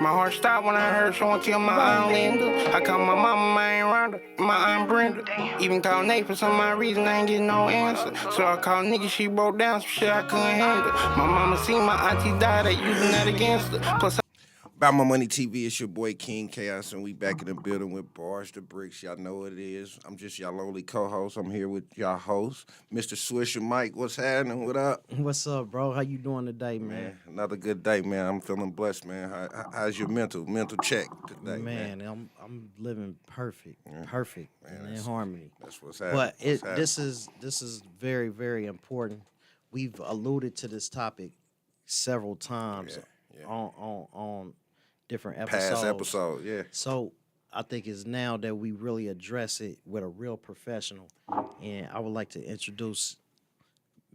My heart stopped when I heard someone tell my aunt Linda. I called my mama, my aunt Rhonda, my aunt Brenda. Even called Nate for some odd reason, I ain't getting no answer. So I called Nikki, she broke down some shit I couldn't handle. My mama seen my auntie die, they using that against her. Plus, About My Money TV, it's your boy King Kaos, and we back in the building with Bars2Bricks. Y'all know what it is. I'm just y'all lonely co-host. I'm here with y'all host, Mr. Swisher Mike. What's happening? What up? What's up, bro? How you doing today, man? Another good day, man. I'm feeling blessed, man. How's your mental check today, man? I'm living perfect and in harmony. That's what's happening. But this is very, very important. We've alluded to this topic several times on different episodes. Past episode, yeah. So I think it's now that we really address it with a real professional. And I would like to introduce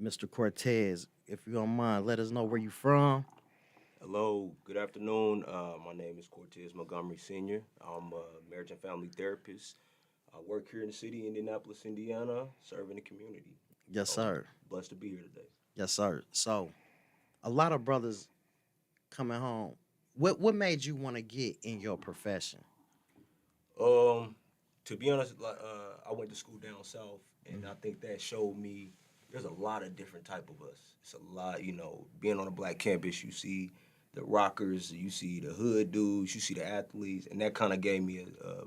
Mr. Kortez. If you don't mind, let us know where you from. Hello, good afternoon. My name is Kortez Montgomery Sr. I'm a marriage and family therapist. I work here in the city of Indianapolis, Indiana, serving the community. Yes, sir. Blessed to be here today. Yes, sir. So, a lot of brothers coming home. What made you want to get in your profession? To be honest, I went to school down south, and I think that showed me there's a lot of different type of us. It's a lot, being on a black campus, you see the rockers, you see the hood dudes, you see the athletes, and that kind of gave me a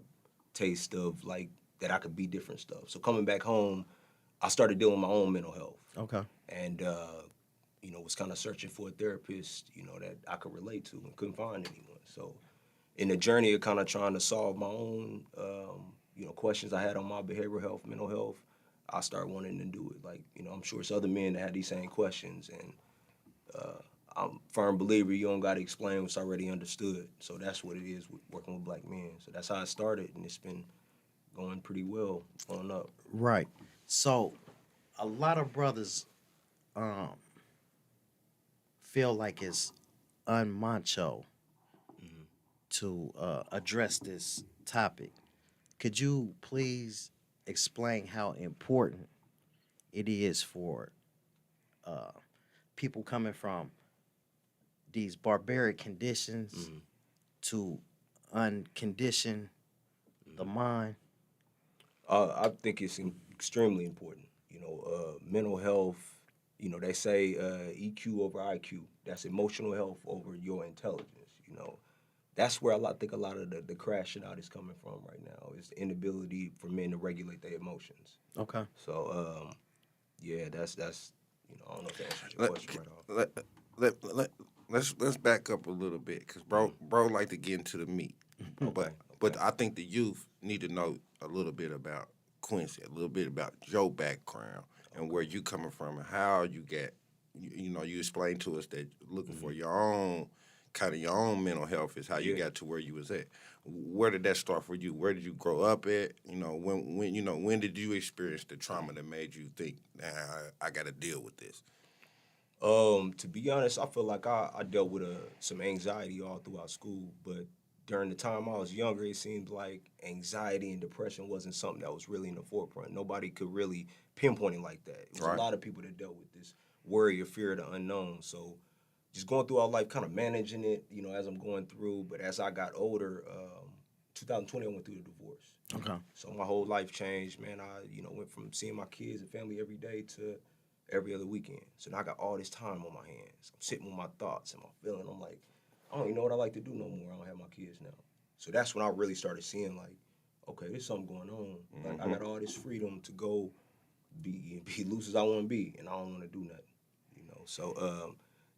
taste of like that I could be different stuff. So coming back home, I started dealing with my own mental health. Okay. And was kind of searching for a therapist, that I could relate to and couldn't find anyone. So in the journey of kind of trying to solve my own, questions I had on my behavioral health, mental health, I started wanting to do it. Like, I'm sure it's other men that had these same questions. And I'm a firm believer you don't got to explain what's already understood. So that's what it is with working with black men. So that's how it started, and it's been going pretty well on up. Right. So a lot of brothers feel like it's unmacho to address this topic. Could you please explain how important it is for people coming from these barbaric conditions to uncondition the mind? I think it's extremely important. Mental health, they say EQ over IQ. That's emotional health over your intelligence, That's where I think a lot of the crashing out is coming from right now, is the inability for men to regulate their emotions. Okay. So, that's I don't know if that answers your question right off. Let's back up a little bit, because bro like to get into the meat. But I think the youth need to know a little bit about Quincy, a little bit about your background and where you coming from and how you get, you explained to us that looking for your own mental health is how you got to where you was at. Where did that start for you? Where did you grow up at? When did you experience the trauma that made you think, nah, I got to deal with this? To be honest, I feel like I dealt with some anxiety all throughout school, but during the time I was younger, it seemed like anxiety and depression wasn't something that was really in the forefront. Nobody could really pinpoint it like that. It was a lot of people that dealt with this worry or fear of the unknown. So just going through our life, kind of managing it, as I'm going through. But as I got older, 2020, I went through a divorce. Okay. So my whole life changed, man. I, went from seeing my kids and family every day to every other weekend. So now I got all this time on my hands. I'm sitting with my thoughts and my feeling. I'm like, I don't even know what I like to do no more. I don't have my kids now. So that's when I really started seeing, like, okay, there's something going on. Like, I got all this freedom to go be loose as I want to be, and I don't want to do nothing, So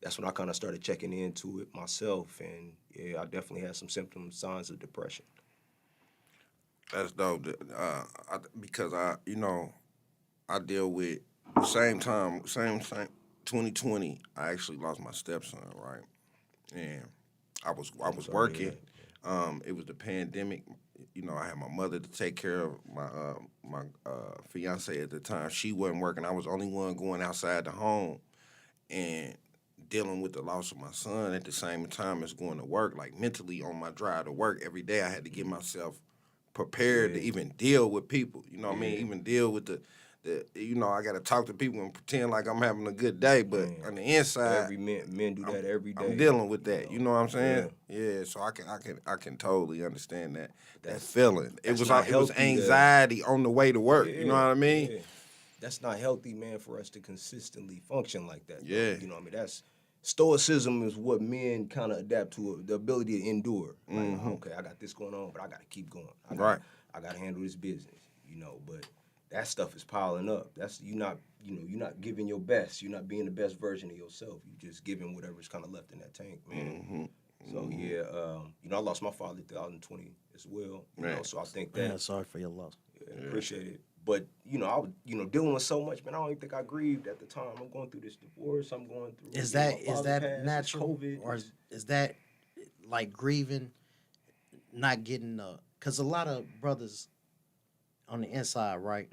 that's when I kind of started checking into it myself, and I definitely had some symptoms, signs of depression. That's dope. Because I deal with same 2020. I actually lost my stepson, right? And I was working. It was the pandemic. I had my mother to take care of. My fiance at the time, she wasn't working. I was the only one going outside the home and dealing with the loss of my son at the same time as going to work. Like, mentally on my drive to work every day, I had to get myself prepared to even deal with people. You know what I mean? Even deal with you know, I got to talk to people and pretend like I'm having a good day, but Man, on the inside, every men do that every day. I'm dealing with that. You know what I'm saying? Yeah. Yeah. So I can totally understand that feeling. It was not healthy anxiety on the way to work. You know what I mean? Yeah. That's not healthy, man, for us to consistently function like that. Though. Yeah. You know what I mean? That's stoicism is what men kind of adapt to, the ability to endure. Like, okay, I got this going on, but I got to keep going. I got to handle this business, you know, but that stuff is piling up. That's you're not giving your best. You're not being the best version of yourself. You're just giving whatever's kind of left in that tank, man. So yeah, you know, I lost my father in 2020 as well. You know, so I think that. Man, sorry for your loss. Yeah, appreciate it. But you know, I was dealing with so much, man. I don't even think I grieved at the time. I'm going through this divorce. I'm going through. Is that passed, natural, COVID, or is that like grieving, not getting because a lot of brothers on the inside, right?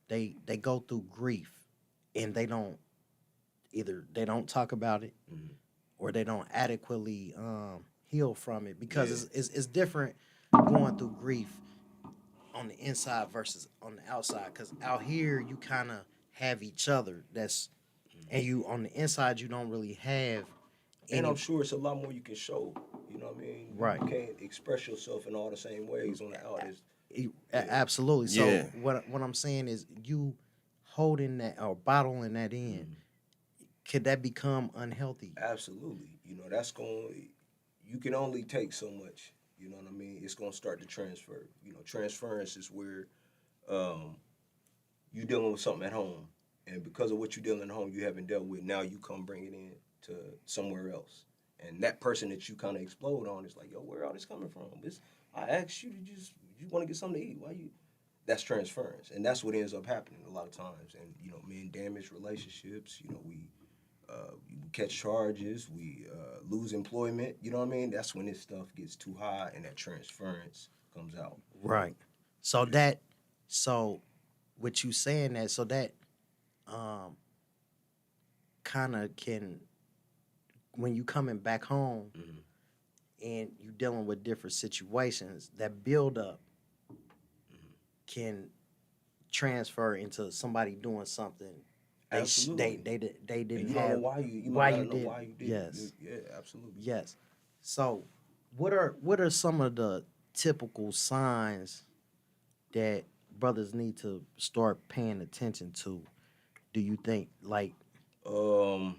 They go through grief, and they don't talk about it, or they don't adequately heal from it, because it's different going through grief on the inside versus on the outside. Because out here you kind of have each other. And you on the inside you don't really have. And I'm sure it's a lot more you can show. You know what I mean? Right. You can't express yourself in all the same ways on the out. Absolutely. So what I'm saying is, you holding that or bottling that in, could that become unhealthy? Absolutely. You know, you can only take so much. You know what I mean? It's going to start to transfer. You know, transference is where you're dealing with something at home. And because of what you're dealing at home you haven't dealt with, now you come bring it in to somewhere else. And that person that you kind of explode on is like, yo, where all this coming from? I asked you to you want to get something to eat. Why you? That's transference. And that's what ends up happening a lot of times. And, you know, men damage relationships. You know, we catch charges. We lose employment. You know what I mean? That's when this stuff gets too high and that transference comes out. Right. So what you saying that, so that kind of can, when you coming back home and you dealing with different situations, that build up can transfer into somebody doing something Absolutely. they didn't and you have. Don't know why you why might you not know did. why you did. Yes. Yeah, absolutely. Yes. So what are some of the typical signs that brothers need to start paying attention to, do you think? Like, I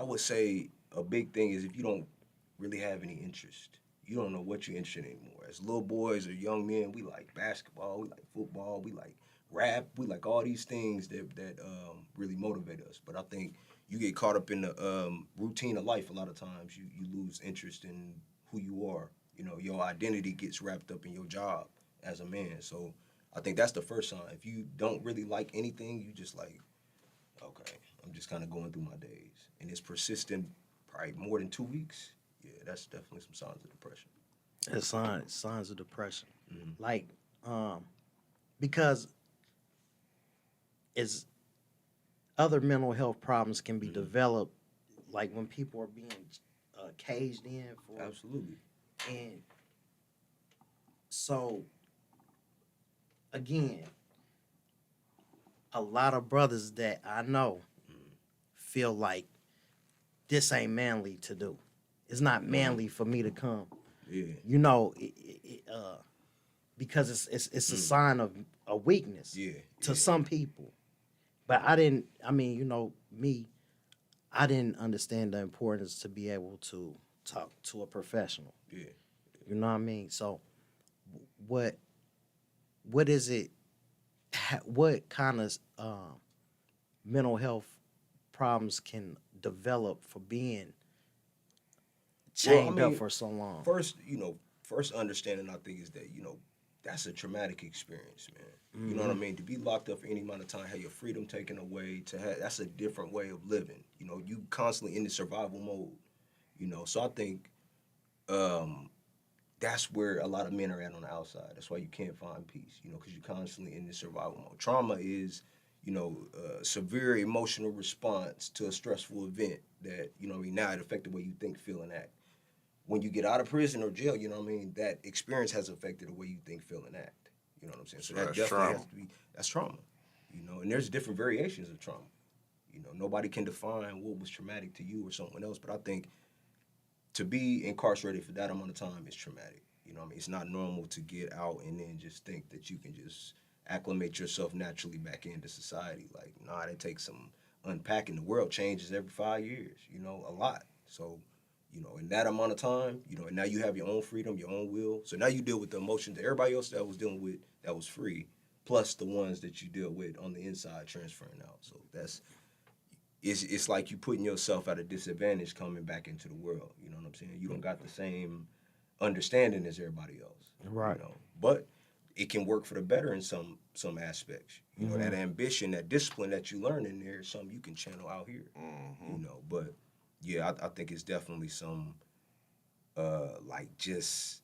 would say a big thing is if you don't really have any interest, you don't know what you're interested in anymore. As little boys or young men, we like basketball, we like football, we like rap, we like all these things that really motivate us. But I think you get caught up in the routine of life a lot of times. You lose interest in who you are. You know, your identity gets wrapped up in your job as a man. So I think that's the first sign. If you don't really like anything, you just like, okay, I'm just kind of going through my days. And it's persistent, probably more than 2 weeks. Yeah, that's definitely some signs of depression. It's signs of depression. Like, because it's other mental health problems can be developed, like when people are being caged in for. Absolutely. And so, again, a lot of brothers that I know feel like this ain't manly to do. It's not manly for me to come. Yeah. You know, because it's a sign of a weakness to some people. But I didn't understand the importance to be able to talk to a professional. Yeah. You know what I mean? So what is it, what kind of mental health problems can develop for being chained up for so long? First understanding, I think, is that, that's a traumatic experience, man. You know what I mean? To be locked up for any amount of time, have your freedom taken away, that's a different way of living. You know, you constantly in the survival mode, So I think that's where a lot of men are at on the outside. That's why you can't find peace, because you're constantly in the survival mode. Trauma is, a severe emotional response to a stressful event that, now it affects the way you think, feel, and act. When you get out of prison or jail, that experience has affected the way you think, feel, and act. You know what I'm saying? So that definitely has to be, that's trauma. you know, and there's different variations of trauma. You know, nobody can define what was traumatic to you or someone else, but I think to be incarcerated for that amount of time is traumatic. You know what I mean? It's not normal to get out and then just think that you can just acclimate yourself naturally back into society. Like, nah, it takes some unpacking. The world changes every 5 years, you know, a lot. So, you know, in that amount of time, you know, and now you have your own freedom, your own will. So now you deal with the emotions that everybody else that was dealing with that was free, plus the ones that you deal with on the inside transferring out. So it's like you putting yourself at a disadvantage coming back into the world. You know what I'm saying? You don't got the same understanding as everybody else. Right. You know? But it can work for the better in some aspects. You know, that ambition, that discipline that you learn in there is something you can channel out here. You know, but yeah, I think it's definitely some like just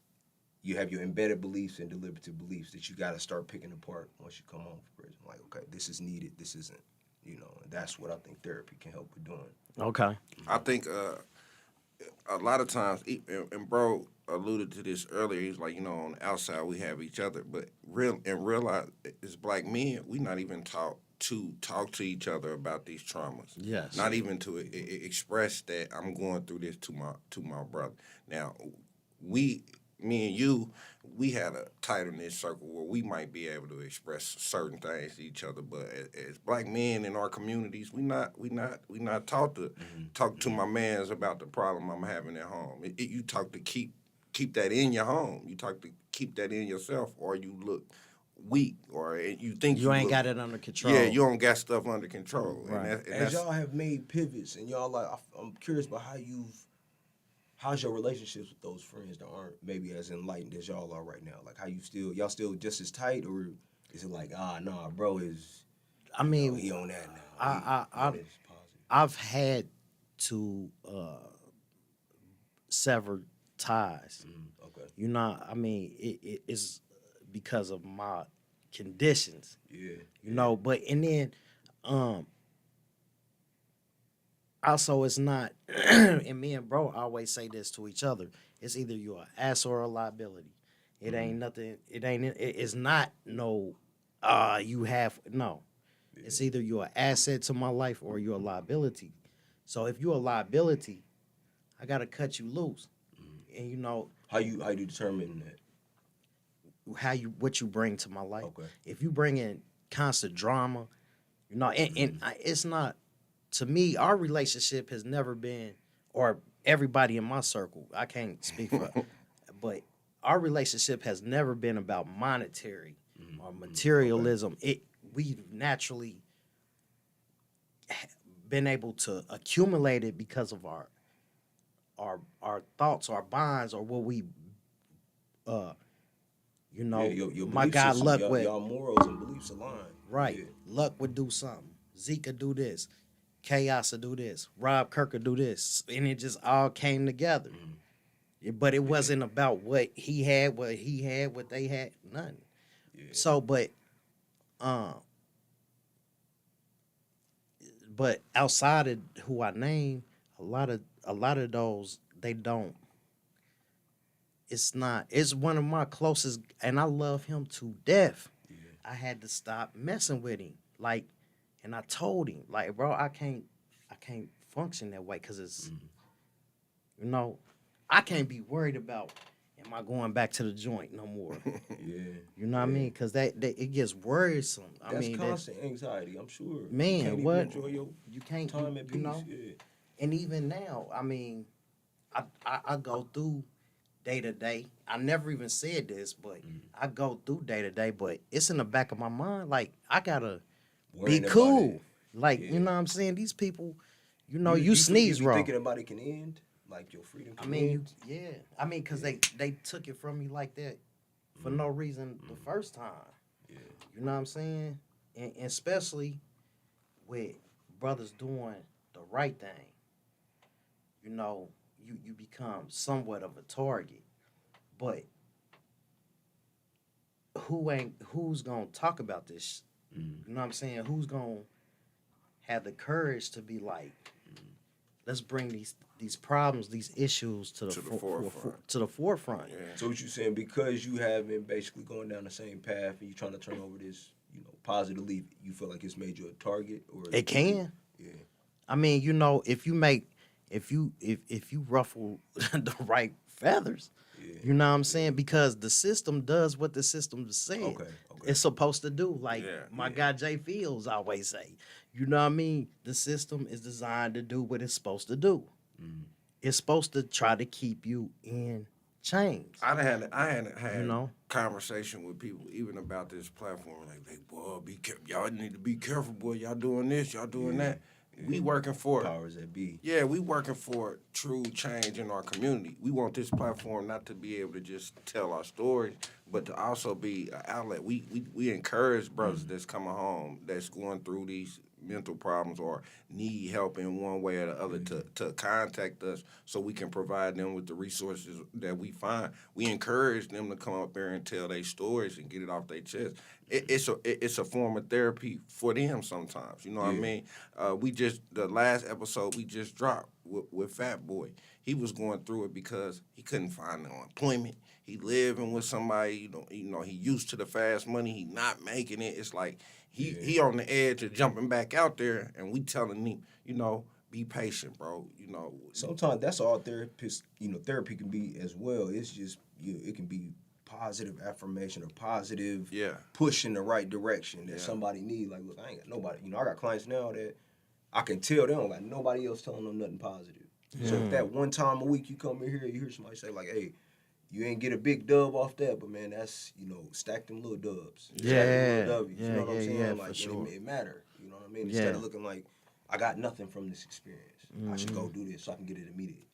you have your embedded beliefs and deliberative beliefs that you got to start picking apart once you come home from prison. Like, okay, this is needed, this isn't. You know, and that's what I think therapy can help with doing. Okay. I think a lot of times, and bro alluded to this earlier. He's like, you know, on the outside we have each other, but realize as black men, we not even taught to talk to each other about these traumas. Yes. Not even to express that I'm going through this to my brother. Now, me and you, we had a tight-knit circle where we might be able to express certain things to each other, but as black men in our communities, we not taught to talk to my mans about the problem I'm having at home. You talk to keep that in your home. You talk to keep that in yourself, or you look weak, or you think you ain't got it under control. Yeah, you don't got stuff under control. Right. And as y'all have made pivots, and y'all like, I'm curious about how's your relationships with those friends that aren't maybe as enlightened as y'all are right now? Like, y'all still just as tight, or is it like, nah, bro is, I mean, he on that now. I've had to sever ties. Okay. You know, I mean, it is because of my conditions. Yeah. You know, but and then also it's not and me and bro always say this to each other. It's either you're an ass or a liability. It ain't nothing, it's not no you have no. Yeah. It's either you're an asset to my life or you're a liability. So if you're a liability, I gotta cut you loose. And you know how you determine that? What you bring to my life. Okay. If you bring in constant drama, you know, it's not, to me, our relationship has never been, or everybody in my circle, I can't speak for, but our relationship has never been about monetary or materialism. Okay. We've naturally been able to accumulate it because of our thoughts, our bonds, or what we, you know, your my guy Luck with y'all morals and beliefs align. Right. Yeah. Luck would do something. Zeke could do this. Kaos would do this. Rob Kirk would do this. And it just all came together. But it wasn't about what he had, what they had, nothing. Yeah. So, but outside of who I name, a lot of those, they don't. It's one of my closest, and I love him to death. Yeah. I had to stop messing with him. Like, and I told him, like, bro, I can't function that way, because it's, you know, I can't be worried about, am I going back to the joint no more? Yeah. You know what I mean? Because that it gets worrisome. That's constant anxiety, I'm sure. Man, you can't what? Even enjoy your time at peace. You know? Yeah. And even now, I mean, I go through day to day. I never even said this, but I go through day to day, but it's in the back of my mind, like, I gotta be cool. Like, you know what I'm saying? These people, you know, you sneeze wrong. Thinking about it can end? Like, your freedom can end? I mean, because they took it from me like that for no reason the first time. Yeah. You know what I'm saying? And especially with brothers doing the right thing. You know, you become somewhat of a target. But who's gonna talk about this? You know what I'm saying? Who's gonna have the courage to be like, let's bring these problems, these issues to the forefront. Yeah. So what you saying, because you have been basically going down the same path and you trying to turn over this, you know, positively, you feel like it's made you a target, or It can. Yeah. I mean, you know, if you ruffle the right feathers, Yeah. you know what I'm saying? Because the system does what the system said Okay. it's supposed to do. Like Yeah, my guy Jay Fields always say, you know what I mean? The system is designed to do what it's supposed to do. It's supposed to try to keep you in chains. I hadn't had You know? conversation with people even about this platform. Like, boy, be careful. Y'all need to be careful, boy. Y'all doing this, y'all doing that. We working for Powers that be. Yeah, we working for true change in our community. We want this platform not to be able to just tell our stories, but to also be an outlet. We encourage brothers that's coming home that's going through these mental problems or need help in one way or the other to contact us so we can provide them with the resources that we find. We encourage them to come up there and tell their stories and get it off their chest. It's a form of therapy for them sometimes. You know what I mean? The last episode we just dropped with Fat Boy. He was going through it because he couldn't find no employment. He living with somebody, you know, he used to the fast money. He not making it. It's like he on the edge of jumping back out there, and we telling him, you know, be patient, bro. You know, Sometimes that's all therapists, therapy can be as well. It's just, it can be positive affirmation or positive push in the right direction that somebody needs. Like, look, I ain't got nobody. I got clients now that I can tell they don't got nobody else telling them nothing positive. So if that one time a week you come in here, you hear somebody say like, hey, you ain't get a big dub off that, but man, that's, stack them little dubs. Stack them little W's, you know what I'm saying? Like, sure. it matter, you know what I mean? Instead of looking like, I got nothing from this experience. I should go do this so I can get it immediate.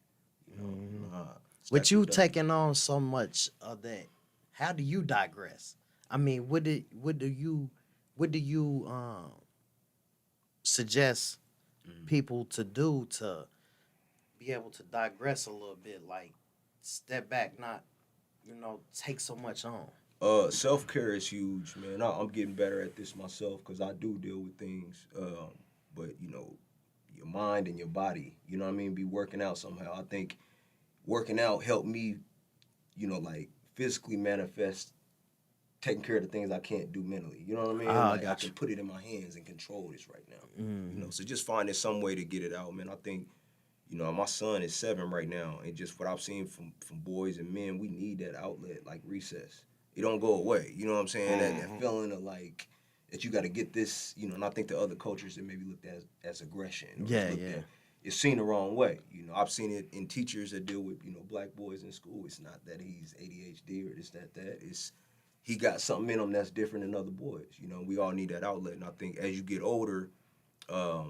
With you taking on so much of that, how do you digress? I mean, what do you suggest people to do to be able to digress a little bit, like step back, not take so much on? Self-care is huge, man. I'm getting better at this myself because I do deal with things. But, your mind and your body, you know what I mean, be working out somehow. I think working out helped me, like physically manifest taking care of the things I can't do mentally. You know what I mean? I can put it in my hands and control this right now. So just finding some way to get it out, man. I think, my son is 7 right now, and just what I've seen from boys and men, we need that outlet like recess. It don't go away. You know what I'm saying? That feeling of like that you got to get this, and I think the other cultures that maybe looked at as aggression. Or it's seen the wrong way. I've seen it in teachers that deal with, black boys in school. It's not that he's ADHD or this, that. It's he got something in him that's different than other boys. We all need that outlet. And I think as you get older, I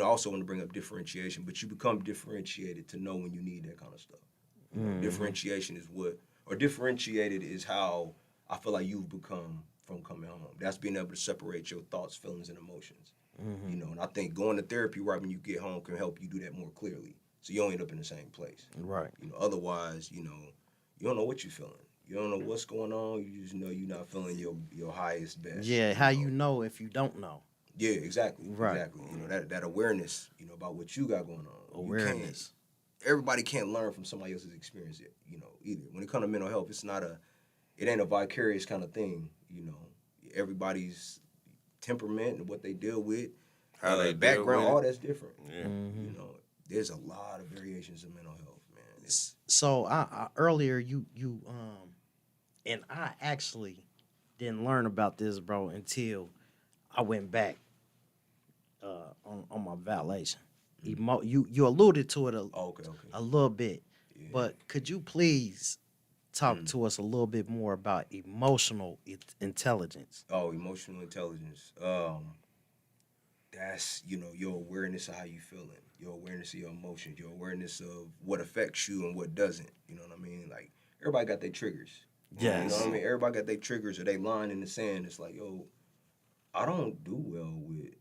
also want to bring up differentiation, but you become differentiated to know when you need that kind of stuff. Differentiation is differentiated is how I feel like you've become from coming home. That's being able to separate your thoughts, feelings, and emotions. And I think going to therapy right when you get home can help you do that more clearly, so you don't end up in the same place. Right. Otherwise, you don't know what you're feeling. You don't know what's going on. You just know you're not feeling your highest best. Yeah, how you know if you don't know? Yeah, exactly. Right. Exactly. That awareness, about what you got going on. Awareness. Everybody can't learn from somebody else's experience, either. When it comes to mental health, it ain't a vicarious kind of thing, Everybody's temperament and what they deal with, how they background, deal with all that's different. Yeah. There's a lot of variations in mental health, man. So I earlier you and I actually didn't learn about this, bro, until I went back on my violation. You alluded to it a little bit, but could you please talk to us a little bit more about emotional intelligence? Oh, emotional intelligence. That's, your awareness of how you feeling, your awareness of your emotions, your awareness of what affects you and what doesn't. You know what I mean? Like, everybody got their triggers. Yes. You know what I mean? Everybody got their triggers or they line in the sand. It's like, I don't do well with,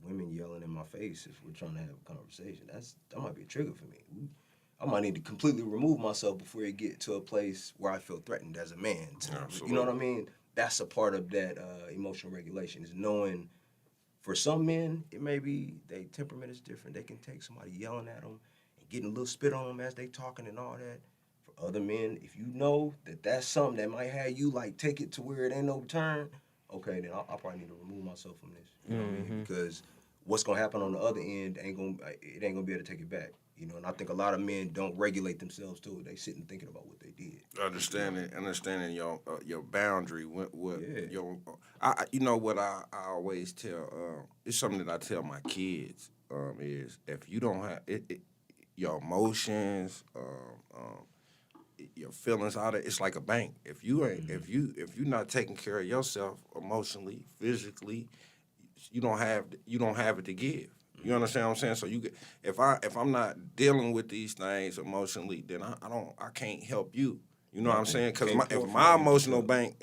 women yelling in my face if we're trying to have a conversation. That might be a trigger for me. I might need to completely remove myself before it get to a place where I feel threatened as a man. Absolutely. You know what I mean? That's a part of that emotional regulation, is knowing for some men, it may be their temperament is different. They can take somebody yelling at them and getting a little spit on them as they talking and all that. For other men, if you know that that's something that might have you like take it to where it ain't no turn, okay, then I probably need to remove myself from this. You know what I mean? Because what's gonna happen on the other end ain't gonna be able to take it back. You know, and I think a lot of men don't regulate themselves too. They sitting thinking about what they did. Understanding your boundary. What Yeah. your you know what I always tell. It's something that I tell my kids. Is if you don't have your emotions, your feelings out of it's like a bank. If you ain't if you're not taking care of yourself emotionally, physically, you don't have it to give. You understand what I'm saying? So if I'm not dealing with these things emotionally, then I can't help you. You know what I'm saying? Because if my emotional bank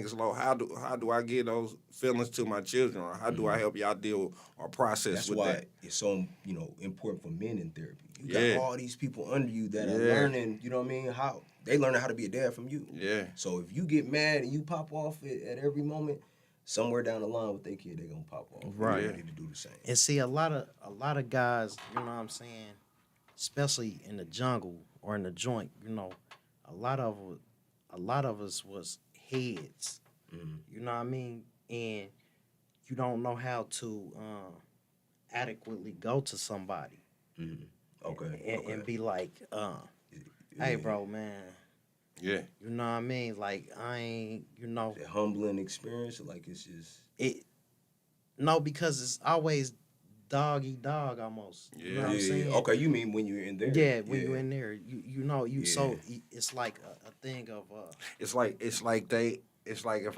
is low, how do I get those feelings to my children, or how do I help y'all deal or process That's with why that? it's so important for men in therapy. You Yeah. got all these people under you that are learning. You know what I mean? How they learning how to be a dad from you. Yeah. So if you get mad and you pop off at every moment, somewhere down the line with their kid, they gonna pop off. Right. They need to do the same. And see, a lot of guys, you know what I'm saying, especially in the jungle or in the joint, a lot of us was heads. You know what I mean? And you don't know how to adequately go to somebody. Okay. And be like, hey, bro, man. Yeah. You know what I mean? Like, I ain't, The humbling experience, like it's just No, because it's always dog eat dog almost. You know what I'm saying? Okay, you mean when you're in there? Yeah, when you're in there, so it's like a thing of It's like if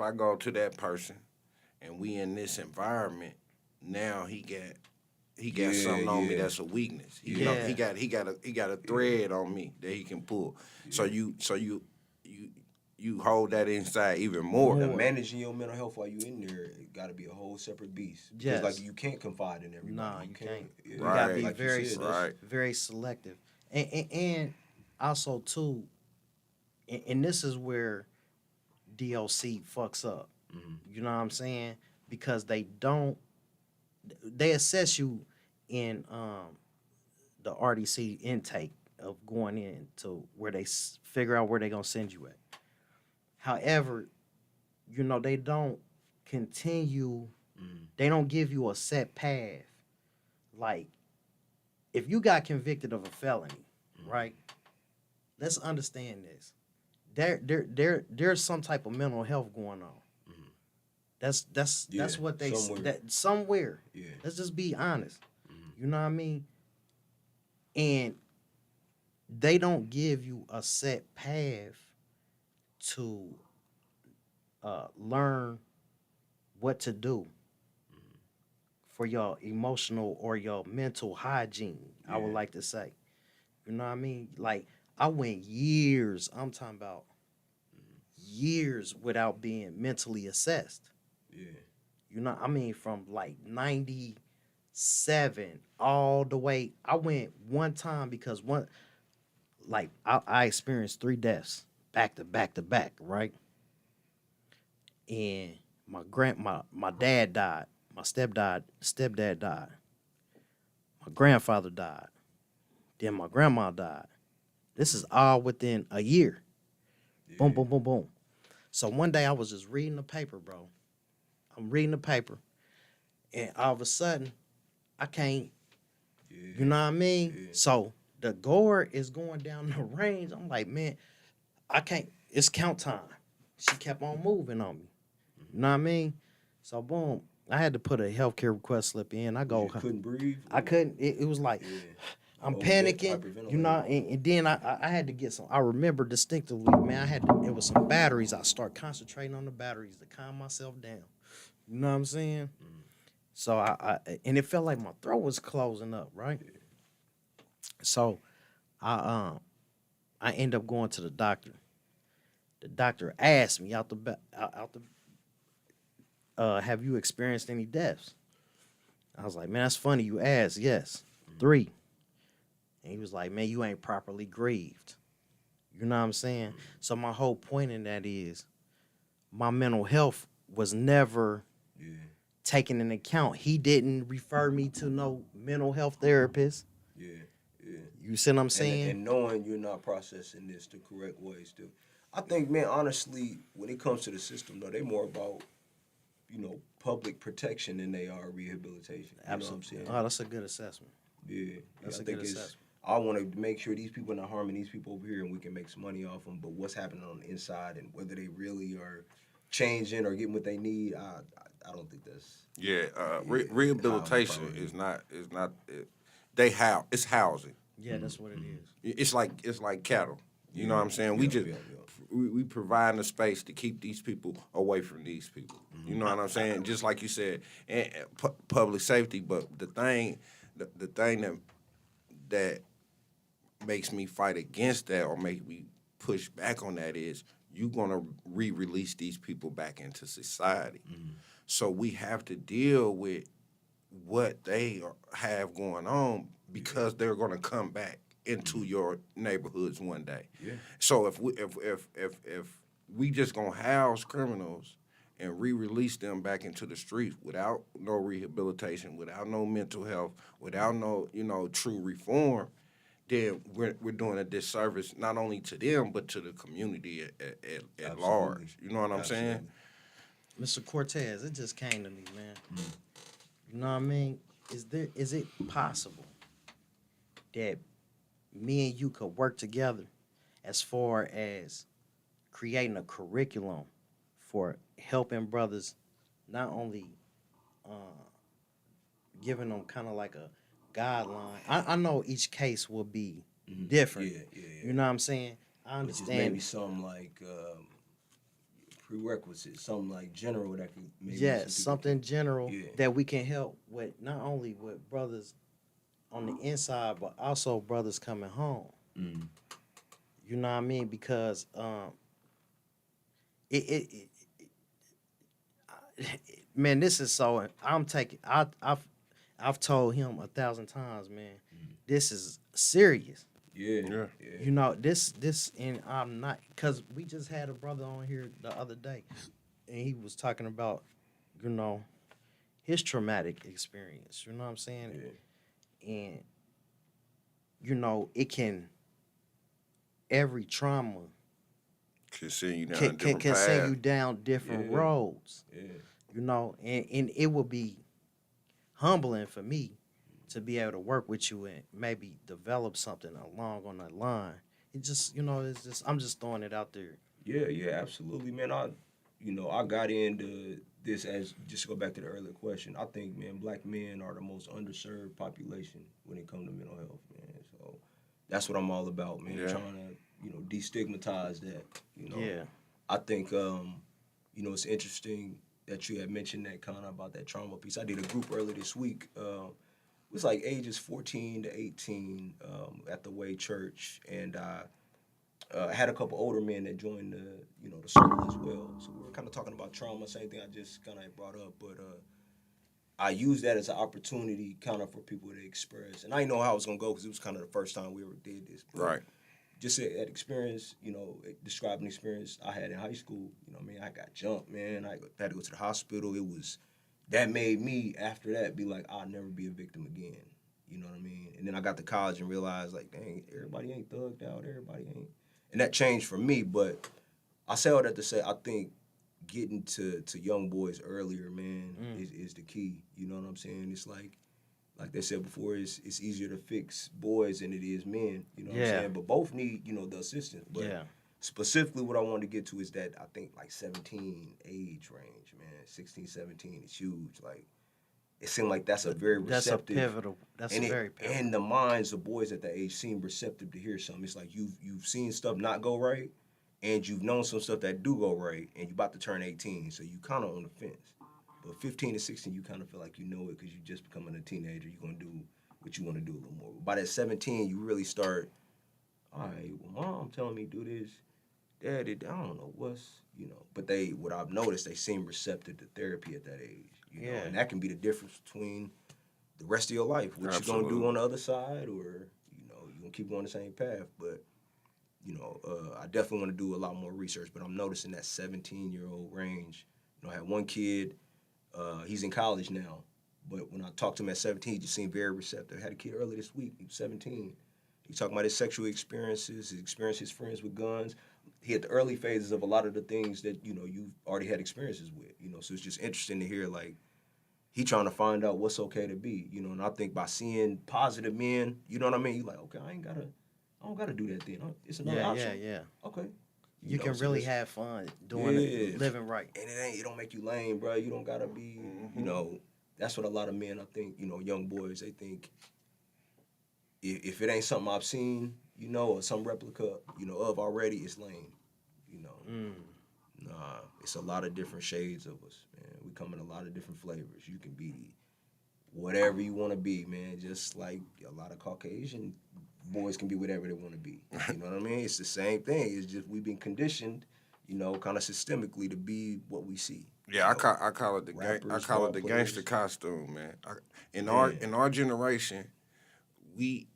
I go to that person and we in this environment, now he got something on me that's a weakness. You know, he got a thread on me that he can pull. So you hold that inside even more. Now, managing your mental health while you in there, it got to be a whole separate beast. Because like you can't confide in everybody. No, you can't. You Right. gotta be Like very you said, very selective, and also too, and this is where DOC fucks up. You know what I'm saying? Because they assess you in the RDC intake of going in to where they figure out where they're gonna send you at. However, they don't continue. They don't give you a set path. Like, if you got convicted of a felony, right? Let's understand this. There's some type of mental health going on. That's what they somewhere. Yeah. Let's just be honest. You know what I mean? And they don't give you a set path to learn what to do for your emotional or your mental hygiene, I would like to say. You know what I mean? Like, I went years, I'm talking about years without being mentally assessed. Yeah. You know, I mean, from like 97 all the way. I went one time because I experienced 3 deaths back to back to back, right? And my dad died. My stepdad died. My grandfather died. Then my grandma died. This is all within a year. Yeah. Boom, boom, boom, boom. So one day I was just reading the paper, bro. I'm reading the paper. And all of a sudden, I can't, you know what I mean? Yeah. So the gore is going down the range. I'm like, man, I can't, it's count time. She kept on moving on me. You know what I mean? So boom, I had to put a healthcare request slip in. I go, you couldn't breathe? I couldn't, it was like, I'm panicking, you know, and then I had to get some, I remember distinctively, man, it was some batteries. I start concentrating on the batteries to calm myself down. You know what I'm saying? So and it felt like my throat was closing up, right? So I end up going to the doctor. The doctor asked me have you experienced any deaths? I was like, man, that's funny you asked. Yes, 3. And he was like, man, you ain't properly grieved. You know what I'm saying? So my whole point in that is my mental health was never taken into account. He didn't refer me to no mental health therapist. Yeah. You see what I'm saying? And knowing you're not processing this the correct way still. I think, man, honestly, when it comes to the system, though, they more about, public protection than they are rehabilitation. Absolutely. You know what I'm saying? Oh, that's a good assessment. Yeah. That's I a think good it's. assessment. I want to make sure these people are not harming these people over here, and we can make some money off them. But what's happening on the inside, and whether they really are changing or getting what they need, I don't think that's. Rehabilitation is not it's housing. Yeah, that's what it is. It's like cattle. You know what I'm saying? We provide a space to keep these people away from these people. You know what I'm saying? Just like you said, and public safety. But the thing that makes me fight against that or make me push back on that is you're gonna re-release these people back into society. So we have to deal with what they have going on because they're gonna come back into your neighborhoods one day. Yeah. So if we just gonna house criminals and re-release them back into the streets without no rehabilitation, without no mental health, without no true reform, then we're doing a disservice not only to them but to the community at large. You know what I'm saying? Mr. Kortez, it just came to me, man. You know what I mean? Is it possible that me and you could work together as far as creating a curriculum for helping brothers, not only giving them kind of like a guideline. I know each case will be different. Yeah. You know what I'm saying? I Which is understand. maybe some like prerequisites, something like general that could maybe. Yeah, something general Yeah. that we can help with, not only with brothers on the inside, but also brothers coming home. You know what I mean? Because man, this is so. I've told him 1,000 times, man. This is serious. Yeah. You know, this, and I'm not, because we just had a brother on here the other day, and he was talking about, his traumatic experience. You know what I'm saying? Yeah. And, it can, every trauma Can send you down can different send paths. you down different Yeah. roads. Yeah. And it will be humbling for me to be able to work with you and maybe develop something along on that line. It just, it's just, I'm just throwing it out there. Yeah, absolutely, man. I got into this as, just to go back to the earlier question, I think, man, black men are the most underserved population when it comes to mental health, man. So that's what I'm all about, man. Yeah. Trying to, destigmatize that, Yeah. I think, it's interesting that you had mentioned that kind of about that trauma piece. I did a group earlier this week. It was like ages 14 to 18 at the Way Church, and I had a couple older men that joined the circle as well. So we were kind of talking about trauma, same thing I just kind of brought up, but I used that as an opportunity kind of for people to express. And I didn't know how it was going to go because it was kind of the first time we ever did this. But Right. just that experience, describing the experience I had in high school, I got jumped, man. I had to go to the hospital. That made me, after that, be like, I'll never be a victim again. You know what I mean? And then I got to college and realized, like, dang, everybody ain't thugged out. Everybody ain't. And that changed for me. But I say all that to say, I think getting to young boys earlier, man, is the key. You know what I'm saying? It's like they said before, it's easier to fix boys than it is men. You know what I'm saying? But both need, the assistance. But specifically what I wanted to get to is that I think like 17 age range, man, 16, 17 is huge. Like, it seemed like that's a very receptive. That's a pivotal. That's very pivotal. And the minds of boys at that age seem receptive to hear something. It's like you've seen stuff not go right, and you've known some stuff that do go right, and you're about to turn 18, so you kind of on the fence. But 15 to 16, you kind of feel like you know it because you just becoming a teenager. You're going to do what you want to do a little more. But by that 17, you really start, all right, well, mom telling me do this. Dad, I don't know what's, But what I've noticed, they seem receptive to therapy at that age. You know? And that can be the difference between the rest of your life. What you're going to do on the other side, or, you're going to keep going the same path. But, I definitely want to do a lot more research. But I'm noticing that 17-year-old range. I had one kid, he's in college now. But when I talked to him at 17, he just seemed very receptive. I had a kid earlier this week, he was 17. He's talking about his sexual experiences, his friends with guns. He had the early phases of a lot of the things that, you know, you've already had experiences with, you know. So it's just interesting to hear, like, he trying to find out what's okay to be, you know. And I think by seeing positive men, you know what I mean? You're like, okay, I don't gotta do that then. It's another option. Yeah. Okay. You know, can so really that's- have fun doing it, living right. And it don't make you lame, bro. You don't gotta be, you know. That's what a lot of men, I think, you know, young boys, they think if it ain't something I've seen, you know, or some replica, you know, of already, it's lame, you know. Nah, it's a lot of different shades of us, man. We come in a lot of different flavors. You can be whatever you want to be, man. Just like a lot of Caucasian boys can be whatever they want to be. You know what I mean? It's the same thing. It's just we've been conditioned, you know, kind of systemically to be what we see. Yeah, you know? I call it the Rappers, I call it ball the players. gangster costume, man. In Yeah. our generation, we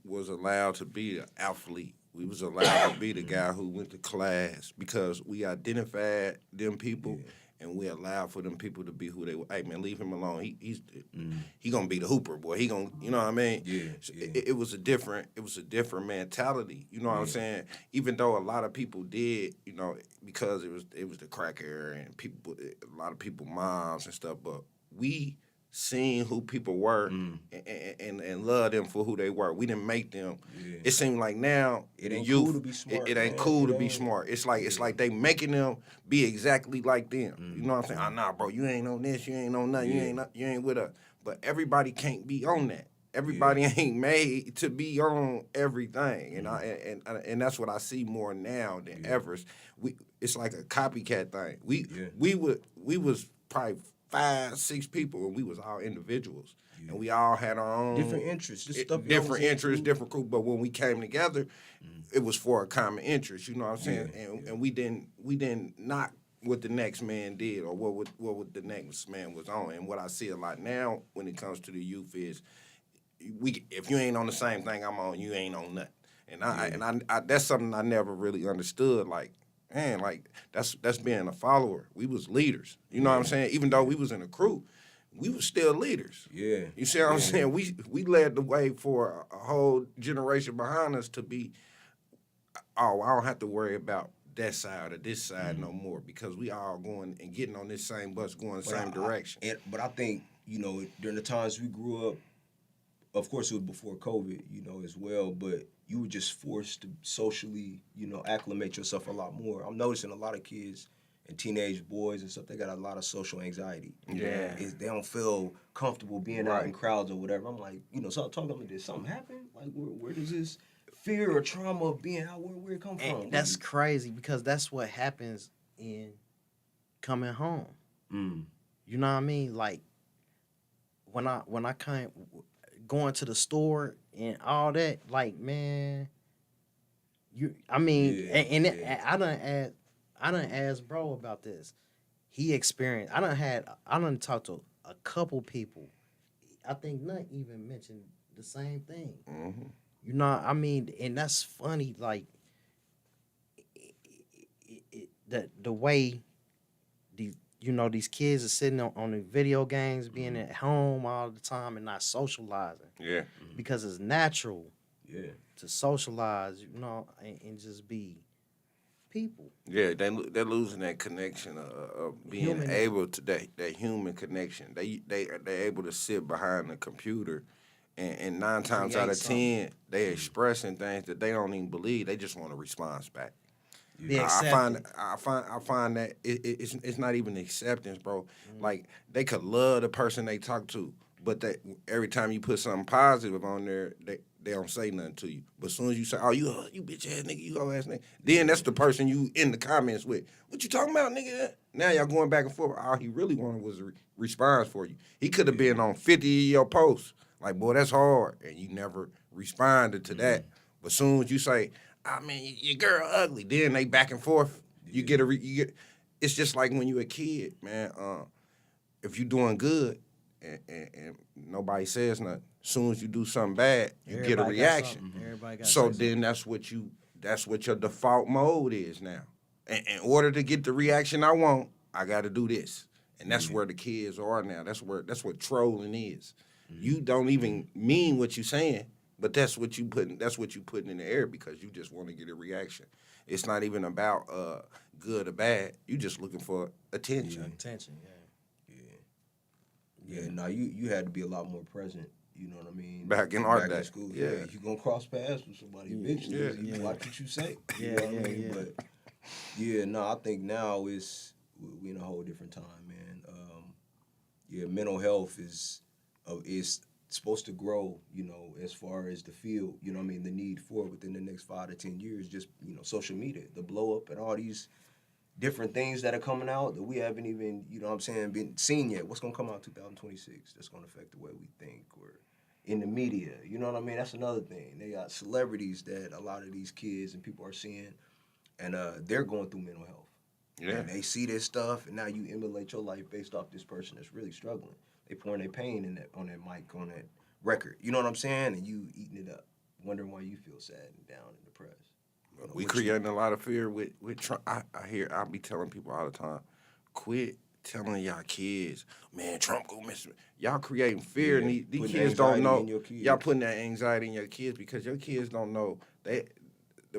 was allowed to be an athlete. We was allowed to be the guy who went to class because we identified them people and we allowed for them people to be who they were. Hey man, leave him alone. He gonna be the hooper boy. He gonna, you know what I mean? Yeah, So yeah. It was a different mentality. You know what I'm saying? Even though a lot of people did, you know, because it was the crack era and a lot of people moms and stuff, but we seen who people were and loved them for who they were. We didn't make them. Yeah. It seemed like now It the ain't youth, cool to be smart, It ain't man. cool It to be ain't. smart. It's like they making them be exactly like them. You know what I'm saying? Oh, nah, bro, you ain't on this, you ain't on nothing, you ain't with us. But everybody can't be on that. Everybody ain't made to be on everything, and that's what I see more now than ever. It's like a copycat thing. We was probably 5, 6 people, and we was all individuals, and we all had our own Different interests, just stuff you different always interests, into. different group. But when we came together, it was for a common interest. You know what I'm saying? And we didn't knock what the next man did or what the next man was on. And what I see a lot now when it comes to the youth is, if you ain't on the same thing I'm on, you ain't on nothing. And I that's something I never really understood. Like, man, like that's being a follower. We was leaders. You know what I'm saying? Even though we was in a crew, we was still leaders. Yeah. You see what I'm saying? We led the way for a whole generation behind us to be, oh, I don't have to worry about that side or this side no more because we all going and getting on this same bus, going the same direction. But I think, you know, during the times we grew up, of course it was before COVID, you know, as well, but you were just forced to socially, you know, acclimate yourself a lot more. I'm noticing a lot of kids and teenage boys and stuff, they got a lot of social anxiety. Yeah. They don't feel comfortable being out in crowds or whatever. I'm like, you know, so I'm talking to me, did something happen? Like, where does this fear or trauma of being out, where it come from? And that's crazy because that's what happens in coming home. You know what I mean? Like when I came going to the store and all that, like, man, I done asked bro about this. He experienced. I done talked to a couple people. I think none even mentioned the same thing. You know, I mean, and that's funny. Like the way these kids are sitting on the video games, being at home all the time and not socializing. Yeah. Because it's natural. Yeah. To socialize, you know, and just be people. Yeah, they're losing that connection of being Human. able to that human connection. They're able to sit behind the computer, and 9 times out of 10 they expressing things that they don't even believe. They just want a response back. I find that it's not even acceptance, bro. Like they could love the person they talk to, but every time you put something positive on there, they don't say nothing to you. But as soon as you say, "Oh, you bitch ass nigga, you hoe ass nigga," then that's the person you in the comments with. What you talking about, nigga? Now y'all going back and forth. All he really wanted was a response for you. He could have been on 50 of your posts. Like, boy, that's hard, and you never responded to that. But as soon as you say, "I mean, your girl ugly," then they back and forth. You get. It's just like when you a kid, man. If you doing good and nobody says nothing, as soon as you do something bad, you get a reaction. Everybody got So then that's what your default mode is now. And in order to get the reaction I want, I got to do this. And that's where the kids are now. That's what trolling is. You don't even mean what you're saying. But that's what you putting in the air because you just want to get a reaction. It's not even about good or bad. You just looking for attention. Attention, Yeah, now you had to be a lot more present. You know what I mean? Back in our day. School, Yeah. you gonna cross paths with somebody eventually. You watch what you say. You know what I mean? But I think now we in a whole different time, man. Mental health is supposed to grow. You know, as far as the field. You know what I mean? The need for it within the next 5 to 10 years. Just social media, the blow up, and all these different things that are coming out that we haven't even, been seen yet. What's gonna come out in 2026 that's gonna affect the way we think or in the media? You know what I mean? That's another thing. They got celebrities that a lot of these kids and people are seeing, and they're going through mental health. Yeah. And they see this stuff, and now you emulate your life based off this person that's really struggling. They pouring their pain on that mic, on that record. You know what I'm saying? And you eating it up, wondering why you feel sad and down and depressed. We creating a lot of fear with Trump. I'll be telling people all the time, quit telling y'all kids, man, Trump gonna miss me. Y'all creating fear, and these kids don't know. Y'all putting that anxiety in your kids because your kids don't know. The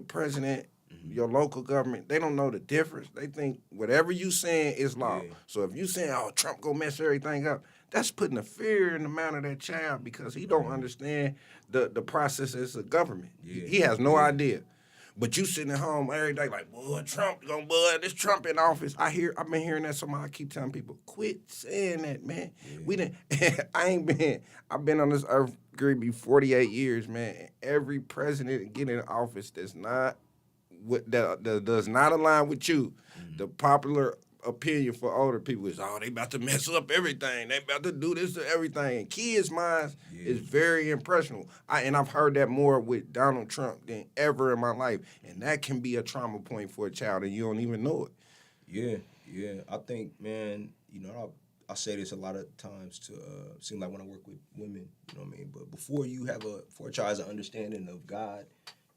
president, your local government, they don't know the difference. They think whatever you saying is law. Yeah. So if you saying, oh, Trump gonna mess everything up, that's putting a fear in the mind of that child because he don't understand the processes of government. Yeah. He has no idea. But you sitting at home every day like, boy, Trump gonna this Trump in office. I've been hearing that so much. I keep telling people, quit saying that, man. Yeah. We didn't. I've been on this earth, be 48 years, man. Every president get in office that does not align with you. The popular opinion for older people is, they about to mess up everything. They about to do this to everything. And kids' minds is very impressionable. I've heard that more with Donald Trump than ever in my life. And that can be a trauma point for a child, and you don't even know it. Yeah. I think, man, I say this a lot of times to seem like when I work with women, you know what I mean? But before a child has an understanding of God,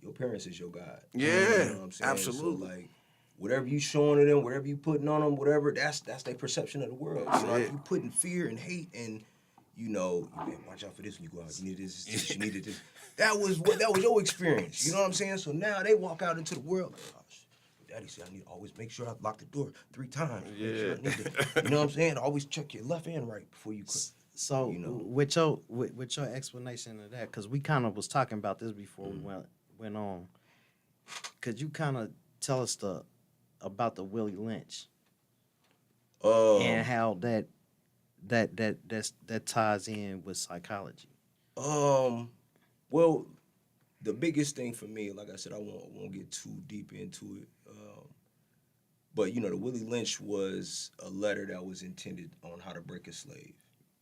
your parents is your God. Yeah, you know what I'm saying? absolutely. So, like, whatever you showing to them, whatever you putting on them, whatever, that's their perception of the world. If you putting fear and hate and, you man, watch out for this when you go out. You need this, you needed this. That was your experience. You know what I'm saying? So now they walk out into the world like, oh, Daddy said I need to always make sure I lock the door 3 times. Yeah. Sure you know what I'm saying? Always check your left and right before you quit. So with your explanation of that, because we kind of was talking about this before we went on. Could you kind of tell us about the Willie Lynch and how that ties in with psychology? Well, the biggest thing for me, like I said, I won't get too deep into it. But the Willie Lynch was a letter that was intended on how to break a slave.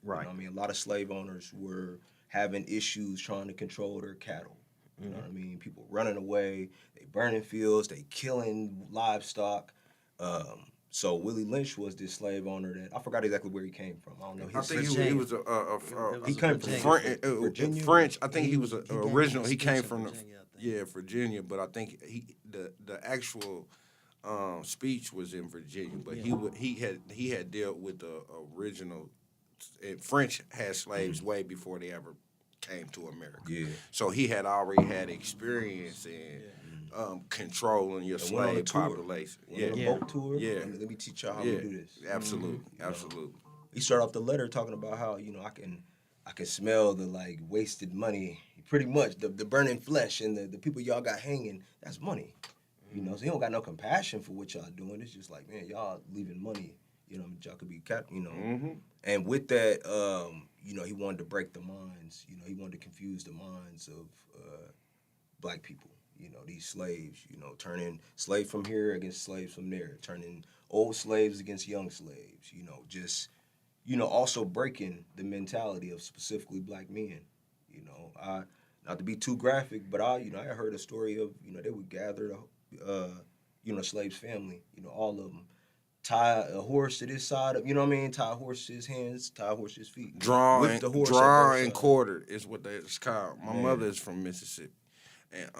Right. You know what I mean, a lot of slave owners were having issues trying to control their cattle. You know what I mean? People running away, they burning fields, they killing livestock. So Willie Lynch was this slave owner that I forgot exactly where he came from. I don't know. I think he was he came from Virginia. French. I think he was original. He came from Virginia, Virginia. But I think the actual speech was in Virginia. But he had dealt with the original. French had slaves way before they ever came to America. Yeah. So he had already had experience in controlling your slave population. On a boat tour. Yeah. Let me teach y'all how to do this. Absolutely. Absolutely. He started off the letter talking about how, I can smell the wasted money. Pretty much the burning flesh and the people y'all got hanging, that's money. So he don't got no compassion for what y'all doing. It's just like, man, y'all leaving money. Y'all could be kept, And with that, he wanted to break the minds. He wanted to confuse the minds of black people. These slaves, turning slaves from here against slaves from there, turning old slaves against young slaves, also breaking the mentality of specifically black men. Not to be too graphic, but I heard a story of, they would gather slave's family, all of them, tie a horse to this side of, tie a horse to his hands, tie a horse to his feet. Draw and quartered is what it's called. My mother is from Mississippi. And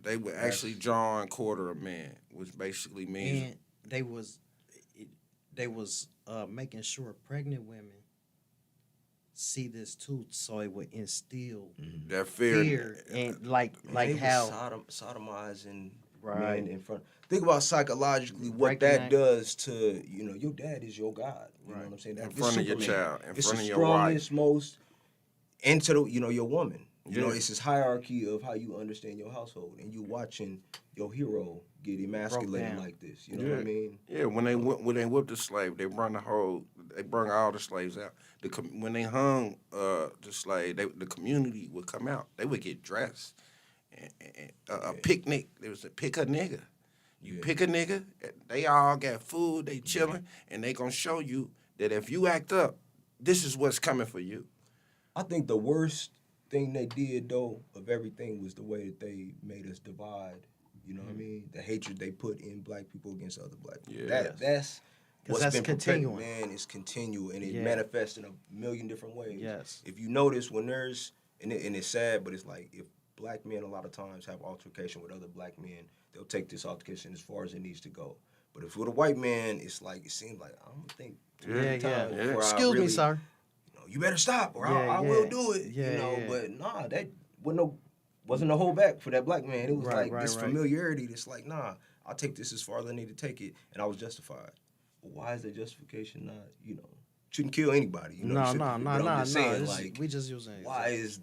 they would actually draw and quarter a man, which basically means... And they was making sure pregnant women see this too, so it would instill That fear. fear and like Man, they how was sodomizing Right. men in front. Think about psychologically what Breaking that that- does to your dad is your God. You know Right. what I'm saying? In This front of your Superman. child, in It's front the of your wife. strongest, most into the your woman. You know, Yeah. it's this hierarchy of how you understand your household, and you watching your hero get emasculated down. like this. You know what I mean? Yeah, when they whipped the slave, they brung all the slaves out. When they hung the slave, the community would come out. They would get dressed. And a picnic. There was a pick a nigga. You pick a nigga. They all got food. They chilling, and they gonna show you that if you act up, this is what's coming for you. I think the worst thing they did though of everything was the way that they made us divide. You know what I mean? The hatred they put in black people against other black people. Yeah. That's what's that's been continuing. Man, it's continual and it Yeah. manifests in a million different ways. Yes. If you notice when there's and it's sad, but it's like if black men a lot of times have altercation with other black men, they'll take this altercation as far as it needs to go. But if with a white man, it's like it seems like I'm gonna think two Yeah, times yeah. before I Excuse me, really, sir. you better stop or Yeah, I will yeah. do it. Yeah, you know, yeah. but nah, that wasn't no hold back for that black man. It was Right, like right, this right. familiarity that's like, nah, I'll take this as far as I need to take it, and I was justified. But why is the justification not, shouldn't kill anybody? You know, No, shouldn't- no, but no, I'm no, just no. saying, like, We just using it. why is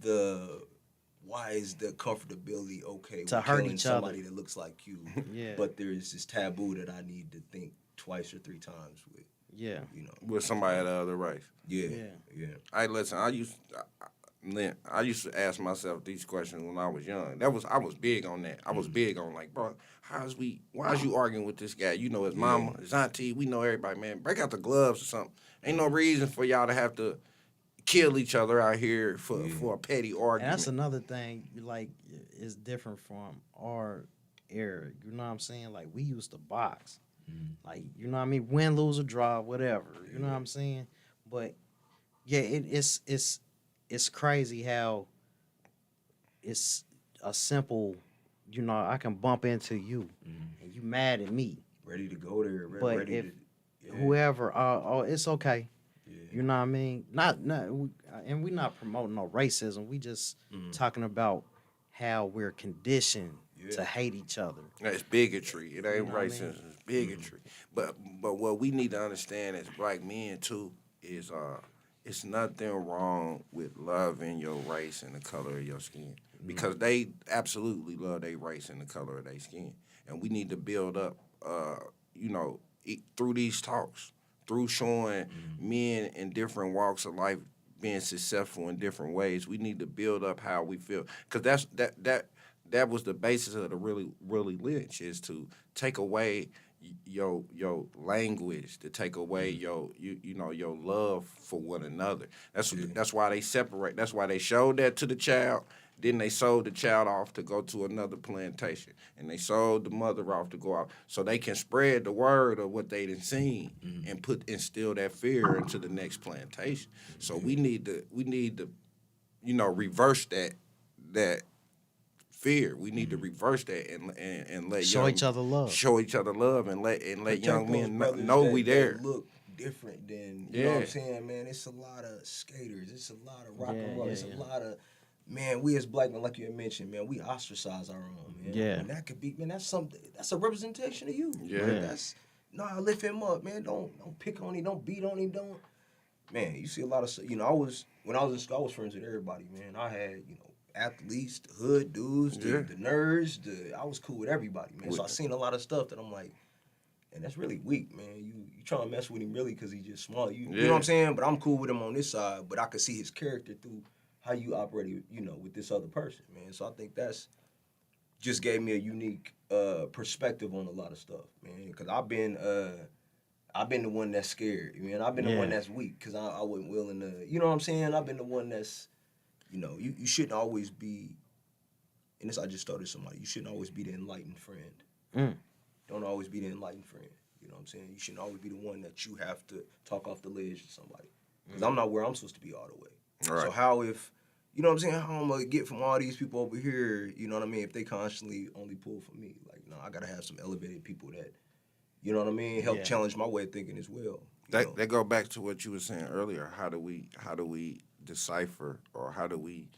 the comfortability okay To with hurt killing each other. somebody that looks like you? Yeah. But there's this taboo that I need to think twice or three times with. Yeah. With somebody of the other race. Yeah. Yeah. Hey, listen, I used to ask myself these questions when I was young. I was big on that. I was big on like, bro, why is you arguing with this guy? You know his mama, his auntie, we know everybody, man. Break out the gloves or something. Ain't no reason for y'all to have to kill each other out here for a petty argument. And that's another thing, like, is different from our era. You know what I'm saying? Like, we used to box. Like, you know what I mean? Win, lose, or draw, whatever. You know what I'm saying? But, yeah, it's crazy how it's a simple, I can bump into you, and you mad at me. Ready to go there. But ready if to, whoever, it's okay. Yeah. You know what I mean? And we're not promoting no racism. We just talking about how we're conditioned to hate each other. It's bigotry. It ain't know what I racism. mean? It's bigotry. But what we need to understand as black men too is it's nothing wrong with loving your race and the color of your skin because they absolutely love their race and the color of their skin, and we need to build up, through these talks, through showing men in different walks of life being successful in different ways. We need to build up how we feel because that was the basis of the really lynch is to take away your language, to take away your love for one another. That's why they separate. That's why they showed that to the child. Then they sold the child off to go to another plantation, and they sold the mother off to go out so they can spread the word of what they done seen and instill that fear into the next plantation. So we need to reverse that fear. We need to reverse that and let Show each other love. Show each other love and let Protect young those men brothers know that- we that there. Look different than you know what I'm saying, man. It's a lot of skaters. It's a lot of rock and roll. It's a lot of we as black men, like you had mentioned, man, we ostracise our own, man. Yeah. And that could be, man, that's something. That's a representation of you. Yeah. Man. That's lift him up, man. Don't pick on him. Don't beat on him. Don't. Man, you see a lot of when I was in school, I was friends with everybody, man. I had athletes, the hood dudes, the nerds. I was cool with everybody, man. So I seen a lot of stuff that I'm like, and that's really weak, man. You trying to mess with him really because he's just small. You know what I'm saying? But I'm cool with him on this side. But I could see his character through how you operate, with this other person, man. So I think that's just gave me a unique perspective on a lot of stuff, man. Because I've been the one that's scared, man. I've been the one that's weak because I wasn't willing to, you know what I'm saying? I've been the one that's, you shouldn't always be, and this I just started somebody, you shouldn't always be the enlightened friend. Don't always be the enlightened friend. You know what I'm saying? You shouldn't always be the one that you have to talk off the ledge to somebody. Because I'm not where I'm supposed to be all the way. Right. So how if, you know what I'm saying, how I'm going to get from all these people over here, you know what I mean, if they constantly only pull for me? Like, no, I got to have some elevated people that, you know what I mean, help challenge my way of thinking as well. That go back to what you were saying earlier. How do we decipher, or how do we,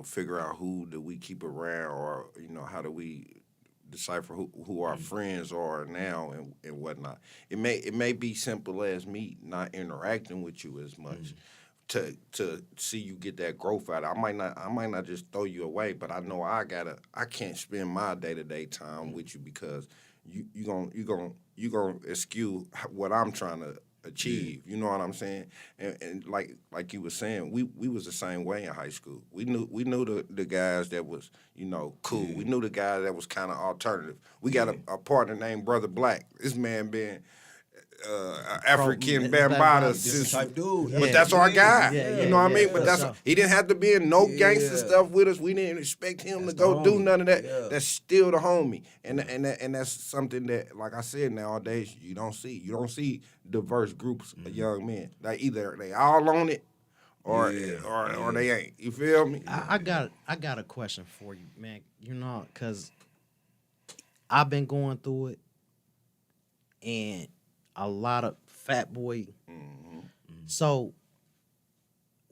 figure out who do we keep around, or how do we decipher who our friends are now and whatnot. It may be simple as me not interacting with you as much. To see you get that growth out. I might not just throw you away, but I know I can't spend my day-to-day time with you because you gonna eschew what I'm trying to achieve. You know what I'm saying? And like you were saying, we was the same way in high school. We knew the guys that was cool. We knew the guys that was kind of alternative. We got a partner named Brother Black. This man been African Bambaataa since, type dude. but that's our guy. Yeah, you know what I mean? But for that's sure. he didn't have to be in no gangster stuff with us. We didn't expect him That's to go the do homie. none of that. Yeah. That's still the homie, and that's something that, like I said, nowadays you don't see. You don't see diverse groups of young men. Like either they all on it, or they ain't. You feel me? I got a question for you, man. Cause I've been going through it, and a lot of fat boy. So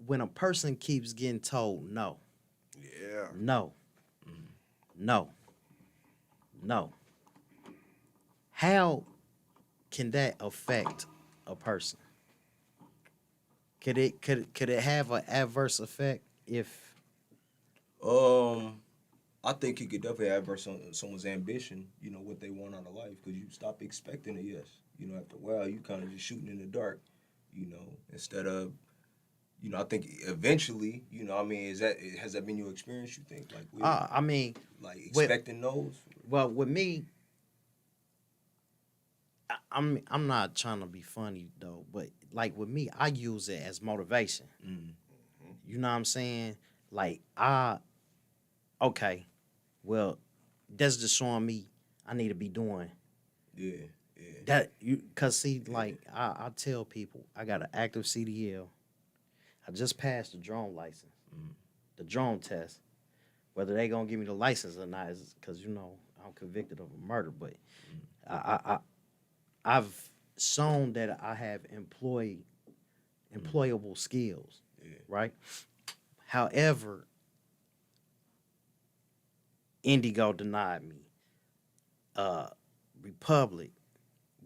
when a person keeps getting told no, Yeah. no, how can that affect a person? Could it have an adverse effect if? I think it could definitely adverse on someone's ambition, what they want out of life, because you stop expecting a yes. After a while, you kind of just shooting in the dark, instead of, I think eventually, has that been your experience, you think? Like expecting no's? Well, with me, I'm not trying to be funny though, but like with me, I use it as motivation. You know what I'm saying? Like okay, well, that's just showing me I need to be doing that. Cause see, like I tell people, I got an active CDL. I just passed the drone license, the drone test. Whether they gonna give me the license or not is because I'm convicted of a murder, but I've shown that I have employable skills, right? However, Indigo denied me. Republic,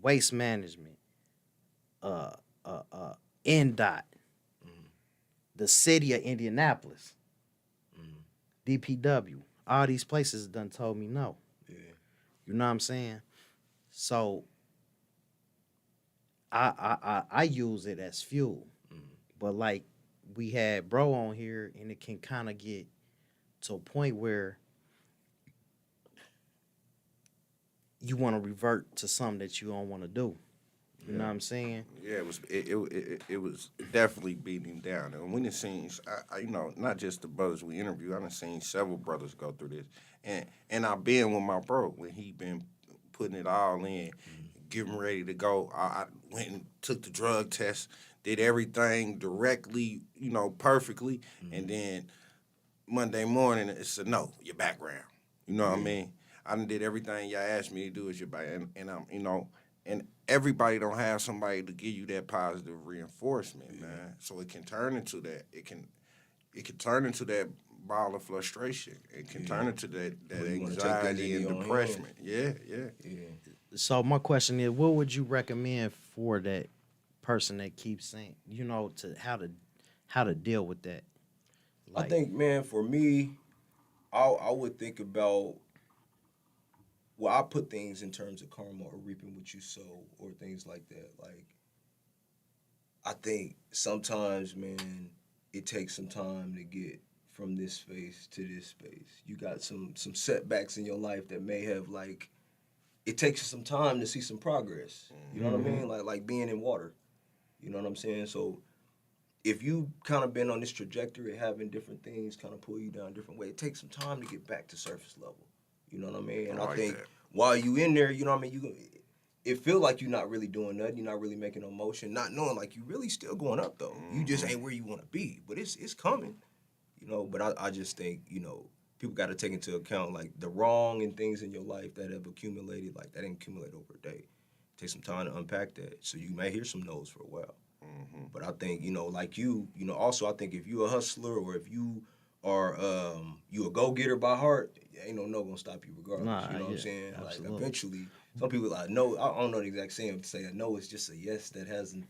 Waste Management, NDOT, the city of Indianapolis, DPW, all these places done told me no. You know what I'm saying? So I use it as fuel. But like we had bro on here, and it can kind of get to a point where you want to revert to something that you don't want to do. You know what I'm saying? Yeah, it was definitely beating him down. And we done seen, not just the brothers we interviewed, I done seen several brothers go through this. And I've been with my bro when he been putting it all in, getting ready to go. I went and took the drug test, did everything directly, perfectly. And then Monday morning, it's a no, your background. You know what I mean? I done did everything y'all asked me to do as your background. And I'm, and everybody don't have somebody to give you that positive reinforcement, man. So it can turn into that. It can turn into that ball of frustration. It can turn into that anxiety and depression. Yeah. So my question is, what would you recommend for that person that keeps saying, to how to deal with that? I think, man, for me, I would think about, I put things in terms of karma or reaping what you sow or things like that. Like, I think sometimes, man, it takes some time to get from this space to this space. You got some setbacks in your life that may have, like, it takes some time to see some progress. You know what I mean? Like being in water. You know what I'm saying? So if you kind of been on this trajectory of having different things kind of pull you down a different way, it takes some time to get back to surface level. You know what I mean? And I think while you in there, you know what I mean, it feel like you're not really doing nothing, you're not really making no motion, not knowing like you really still going up though. You just ain't where you want to be, but it's coming. But I just think, people got to take into account like the wrong and things in your life that have accumulated, like that didn't accumulate over a day. Take some time to unpack that. So you may hear some no's for a while. But I think, like also I think if you a hustler or if you are you a go-getter by heart, ain't no gonna stop you regardless. Nah, You know what I'm yeah, saying? absolutely. Like eventually, some people like no, I don't know the exact saying to say a no is just a yes that hasn't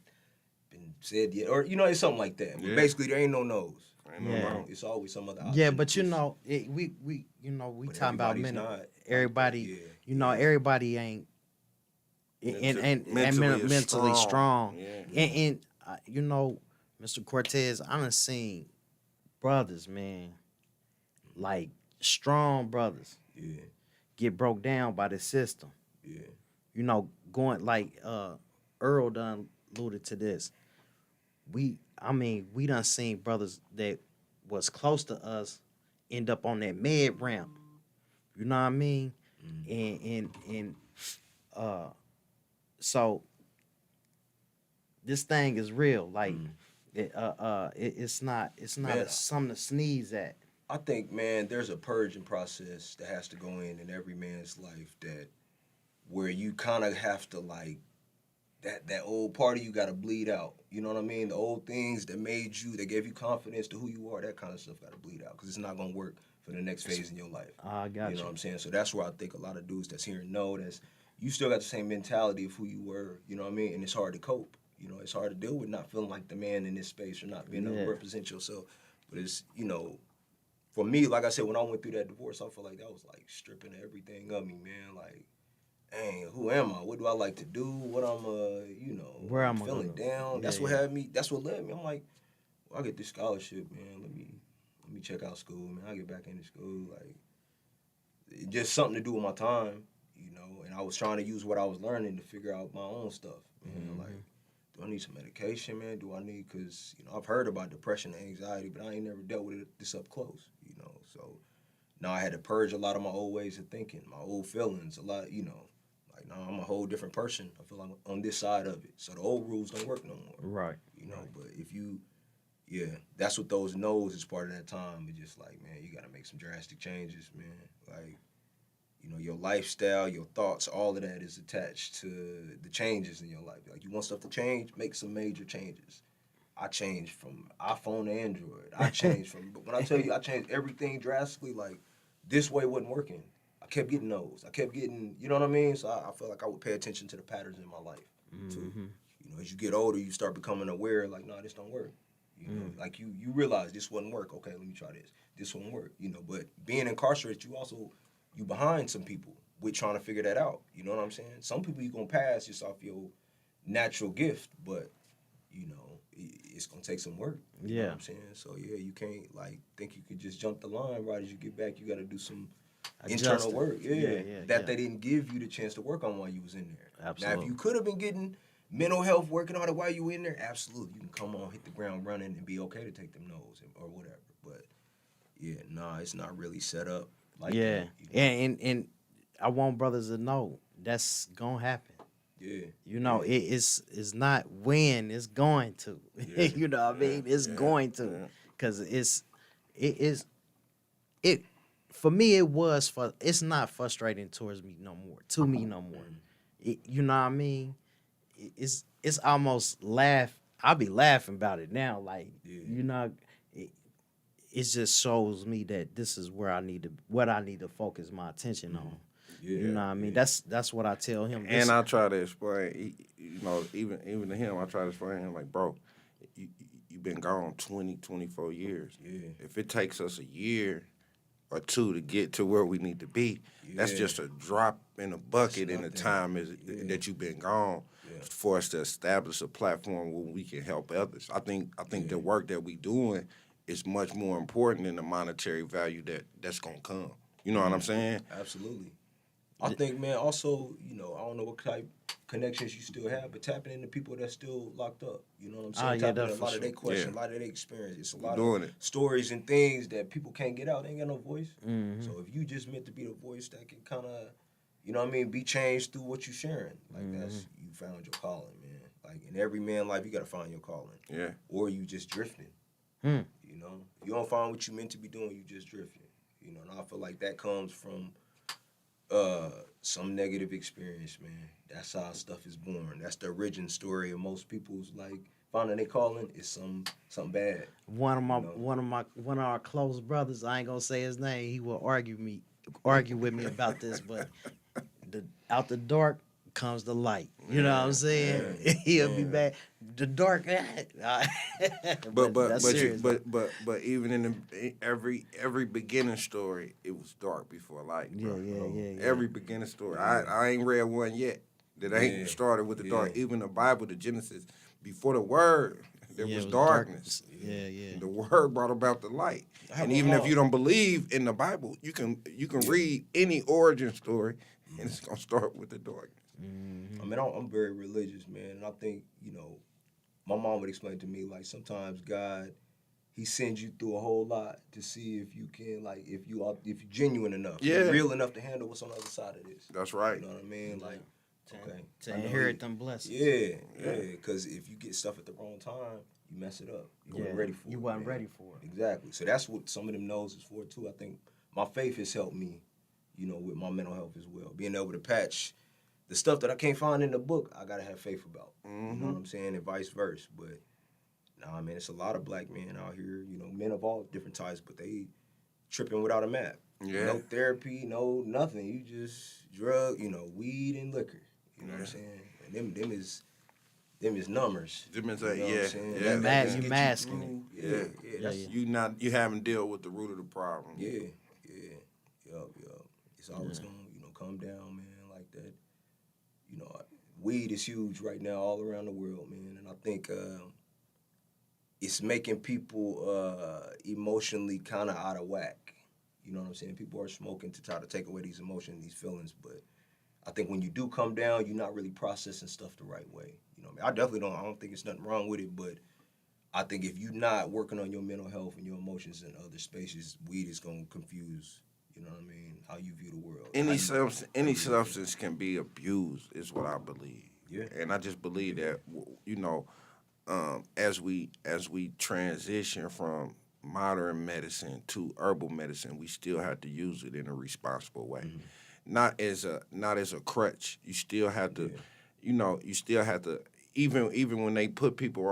been said yet, or it's something like that. But Yeah. basically, there ain't no no's. Ain't no Yeah. no. It's always some other option. Yeah, but Just- we but talking about everybody's mental. not like Everybody, that. Yeah. everybody ain't and mentally strong. Yeah. And Mr. Cortez, I done seen brothers, man, like strong brothers, Yeah. get broke down by the system. Yeah. Going like Earl done alluded to this. We done seen brothers that was close to us end up on that med ramp. You know what I mean? And so this thing is real. Like it's not Man, something to sneeze at. I think, man, there's a purging process that has to go in every man's life where you kind of have to like that old part of you got to bleed out. You know what I mean? The old things that gave you confidence to who you are, that kind of stuff got to bleed out because it's not gonna work for the next phase in your life. I got You know what I'm saying? So that's where I think a lot of dudes that's hearing no, you still got the same mentality of who you were. You know what I mean? And it's hard to cope. It's hard to deal with not feeling like the man in this space or not being able to represent yourself. But it's for me, like I said, when I went through that divorce, I feel like that was like stripping everything of me, man. Like, dang, who am I? What do I like to do? What I'm, Where am I feeling gonna- down. That's what had me. That's what led me. I'm like, well, I get this scholarship, man. Let me check out school, man. I get back into school, like, just something to do with my time, And I was trying to use what I was learning to figure out my own stuff, man. Like, do I need some medication, man? Do I need, because, I've heard about depression and anxiety, but I ain't never dealt with it this up close, So now I had to purge a lot of my old ways of thinking, my old feelings, a lot, like now I'm a whole different person. I feel like I'm on this side of it. So the old rules don't work no more. Right. But if you, that's what those knows is part of that time. It's just like, man, you got to make some drastic changes, man. Like, your lifestyle, your thoughts, all of that is attached to the changes in your life. Like, you want stuff to change, make some major changes. I changed from iPhone to Android. But when I tell you I changed everything drastically, like, this way wasn't working. I kept getting those. I kept getting, you know what I mean? So I felt like I would pay attention to the patterns in my life, too. As you get older, you start becoming aware, like, no, this don't work. Like, you realize this wouldn't work. Okay, let me try this. This won't work, But being incarcerated, you behind some people with trying to figure that out. You know what I'm saying? Some people you gonna pass just off your natural gift, but it's gonna take some work. You know what I'm saying? So you can't like think you could just jump the line right as you get back. You got to do some internal work. They didn't give you the chance to work on while you was in there. Absolutely. Now, if you could have been getting mental health working on it while you in there, absolutely, you can come on, hit the ground running, and be okay to take them no's or whatever. But it's not really set up. Like that, and I want brothers to know that's gonna happen. It's not when, it's going to. You know what I mean? It's going to, because it for me it's not frustrating towards me no more. To me no more. You know what I mean? It's almost I'll be laughing about it now. Like it just shows me that this is where I need to focus my attention on. You know what I mean? That's what I tell him. And I try to explain, even to him, I try to explain to him, like, bro, you've been gone 20, 24 years. Yeah. If it takes us a year or two to get to where we need to be, that's just a drop in the bucket in the time that you've been gone for us to establish a platform where we can help others. I think the work that we doing is much more important than the monetary value that's gonna come. You know what I'm saying? Absolutely. I think, man, also, I don't know what type connections you still have, but tapping into people that's still locked up. You know what I'm saying? Tapping into a lot of their questions, a lot of their experience. It's a lot of stories and things that people can't get out. They ain't got no voice. So if you just meant to be the voice that can kind of, you know what I mean, be changed through what you sharing. Like, that's, you found your calling, man. Like, in every man life, you got to find your calling. Yeah. Or you just drifting. You know? If you don't find what you meant to be doing, you just drifting. And I feel like that comes from some negative experience, man. That's how stuff is born. That's the origin story of most people's, like, finding their calling is something bad. One know? of our close brothers, I ain't gonna say his name, he will argue with me about this, but out the dark comes the light. You know what I'm saying? He'll be back. The dark. But that's serious, but even in every beginning story, it was dark before light. Yeah, Bro. yeah. Every beginning story. I ain't read one yet that ain't started with the dark. Even the Bible, the Genesis, before the word, there was it darkness. Yeah. The word brought about the light. And even if you don't believe in the Bible, you can read any origin story, and it's gonna start with the darkness. I mean, I'm very religious, man, and I think my mom would explain to me like sometimes God, He sends you through a whole lot to see if you can if you're genuine enough, you're real enough to handle what's on the other side of this. That's right. You know what I mean? Like, okay, To inherit them blessings. Yeah. Because if you get stuff at the wrong time, you mess it up. You weren't ready for it. You weren't ready for it. Exactly. So that's what some of them knows is for too. I think my faith has helped me, with my mental health as well. Being able to patch the stuff that I can't find in the book, I gotta have faith about. You know what I'm saying? And vice versa. But nah, man, it's a lot of black men out here, men of all different types, but they tripping without a map. Yeah. No therapy, no nothing. You just drug, weed and liquor. You know what I'm saying? And them is numbers. Them is You know what I'm saying? yeah. That just You get masking through. Yeah. You haven't dealt with the root of the problem. Yeah. Yup. It's always gonna, come down, man, like that. Weed is huge right now all around the world, man, and I think it's making people emotionally kind of out of whack. You know what I'm saying? People are smoking to try to take away these emotions, these feelings, but I think when you do come down, you're not really processing stuff the right way. I definitely don't. I don't think it's nothing wrong with it, but I think if you're not working on your mental health and your emotions in other spaces, weed is gonna confuse. You know what I mean? How you view the world. Any substance can be abused, is what I believe. Yeah. And I just believe that as we transition from modern medicine to herbal medicine, we still have to use it in a responsible way. Not as a crutch. You still have to, you still have to, even when they put people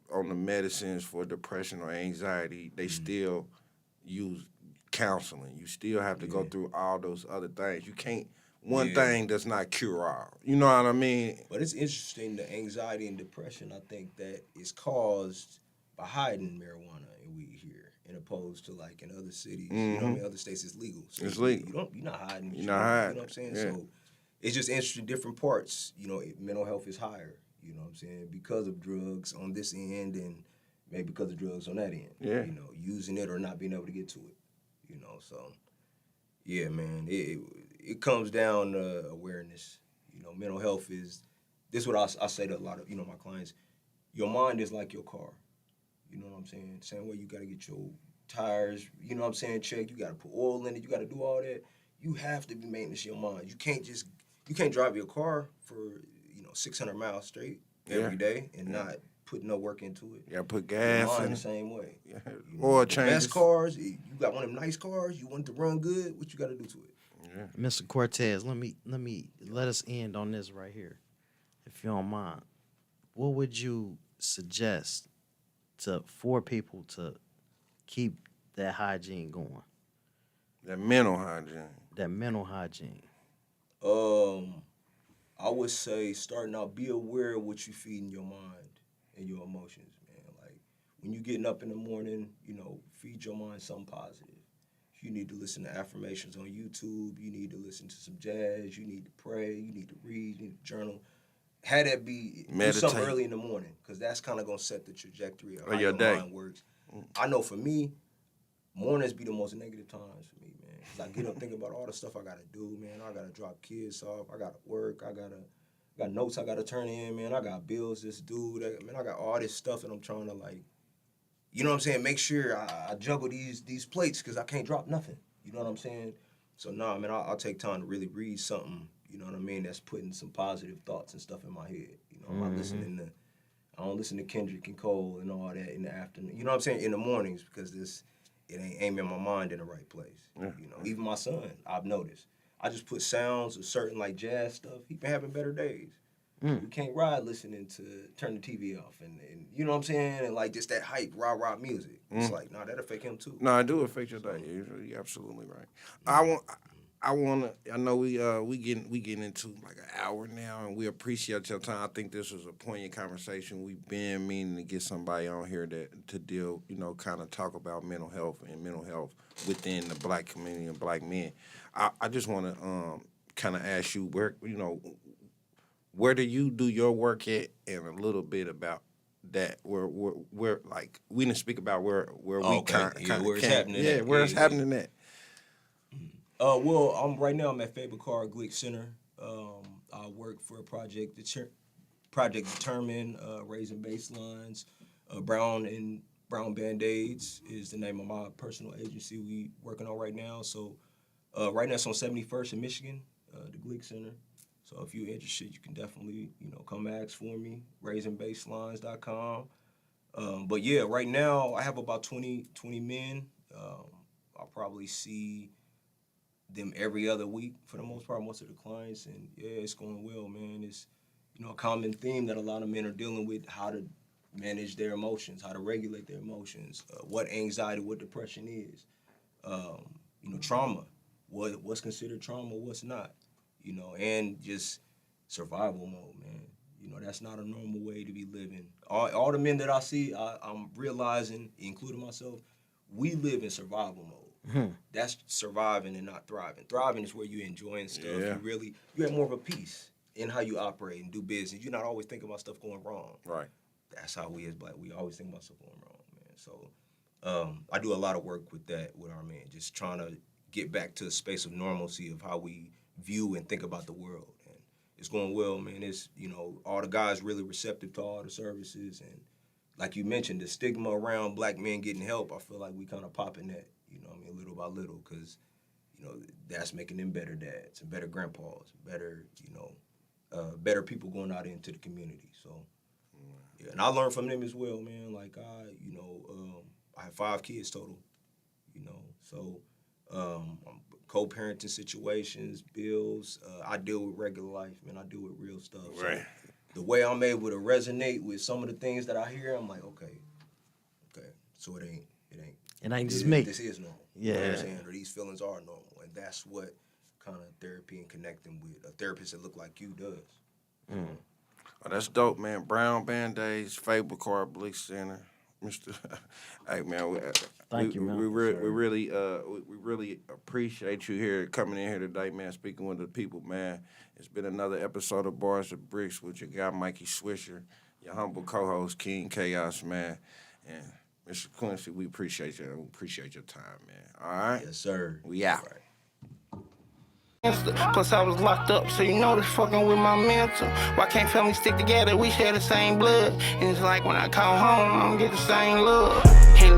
on the medicines for depression or anxiety, they still use counseling. You still have to go through all those other things. You can't. One thing does not cure all. You know what I mean? But it's interesting, the anxiety and depression, I think that is caused by hiding marijuana and weed here, in opposed to like in other cities. You know what I mean? Other states it's legal. So it's legal. You're not hiding. You're not hiding. You know what I'm saying? Yeah. So it's just interesting, different parts. Mental health is higher. You know what I'm saying? Because of drugs on this end and maybe because of drugs on that end. Yeah. Using it or not being able to get to it. So yeah, man, it comes down to awareness. Mental health is, this is what I say to a lot of, my clients, your mind is like your car. You know what I'm saying? Same way you got to get your tires, checked. You got to put oil in it. You got to do all that. You have to be maintaining your mind. You can't drive your car for, 600 miles straight every day and not put no work into it. You got to put gas in the it. same way. Yeah. Oil changes. Best cars, you got one of them nice cars, you want it to run good, what you got to do to it? Yeah. Mr. Kortez, let us end on this right here, if you don't mind. What would you suggest for people to keep that hygiene going? That mental hygiene. That mental hygiene. I would say starting out, be aware of what you feed in your mind and your emotions, man. Like when you getting up in the morning, feed your mind something positive. You need to listen to affirmations on YouTube. You need to listen to some jazz. You need to pray. You need to read. You need to journal. Have that be do something early in the morning, because that's kind of going to set the trajectory of how your mind works. I know for me, mornings be the most negative times for me, man. Because I get up thinking about all the stuff I got to do, man. I got to drop kids off. I got to work. I got notes I got to turn in, man. I got bills this dude. I got all this stuff that I'm trying to you know what I'm saying? Make sure I juggle these plates because I can't drop nothing. You know what I'm saying? So, man, I'll take time to really read something, you know what I mean, that's putting some positive thoughts and stuff in my head. I'm not listening to, I don't listen to Kendrick and Cole and all that in the afternoon. You know what I'm saying? In the mornings, because it ain't aiming my mind in the right place. Even my son, I've noticed. I just put sounds of certain jazz stuff. He been having better days. You can't ride listening to turn the TV off and you know what I'm saying, and like just that hype rah music. It's like that affect him too. No, I do affect your day. You're absolutely right. I know we getting into like an hour now, and we appreciate your time. I think this was a poignant conversation. We've been meaning to get somebody on here to deal, kind of talk about mental health and mental health within the black community and black men. I just want to kind of ask you where do you do your work at, and a little bit about that. Where like we didn't speak about where we kind of where it's happening. Yeah, where it's happening at. Well, I'm at Faber Car Glick Center. I work for a Project Determine, raising baselines. Brown Band-Aids is the name of my personal agency we working on right now. So right now it's on 71st in Michigan, the Glick Center. So if you're interested, you can definitely, come ask for me, raisingbaselines.com. But yeah, right now I have about 20 men. I'll probably see them every other week for the most part, most of the clients. And yeah, it's going well, man. It's, a common theme that a lot of men are dealing with, how to manage their emotions, how to regulate their emotions, what anxiety, what depression is, trauma, what's considered trauma, what's not. And just survival mode, man. That's not a normal way to be living. All the men that I see, I'm realizing, including myself, we live in survival mode. That's surviving and not thriving. Thriving is where you're enjoying stuff. Yeah. You have more of a peace in how you operate and do business. You're not always thinking about stuff going wrong. Right. That's how we as black, we always think about stuff going wrong, man. So I do a lot of work with that, with our men, just trying to get back to a space of normalcy of how we view and think about the world. And it's going well, man. It's, all the guys really receptive to all the services. And like you mentioned, the stigma around black men getting help, I feel like we kind of popping that, little by little, because, that's making them better dads and better grandpas, better, better people going out into the community. So, yeah, and I learned from them as well, man. Like, I have 5 kids total, so I'm co-parenting situations, bills. I deal with regular life, man. I deal with real stuff. Right. So the way I'm able to resonate with some of the things that I hear, I'm like, okay. So it ain't. It ain't just me. This is normal. Yeah. You know what I'm saying? Or these feelings are normal. And that's what kind of therapy and connecting with a therapist that look like you does. Oh, that's dope, man. Brown Band-Aids, Faber Car Glick Center. Mr. Hey, man. Thank you, man. We really appreciate you here coming in here today, man, speaking with the people, man. It's been another episode of Bars2Bricks with your guy, Mikey Swisher, your humble co-host, King Kaos, man. And Mr. Quincy, we appreciate you. We appreciate your time, man. All right? Yes, sir. We out. Plus I was locked up, so this fucking with my mental. Why can't families stick together? We share the same blood. And it's like when I come home, I don't get the same love. Hey,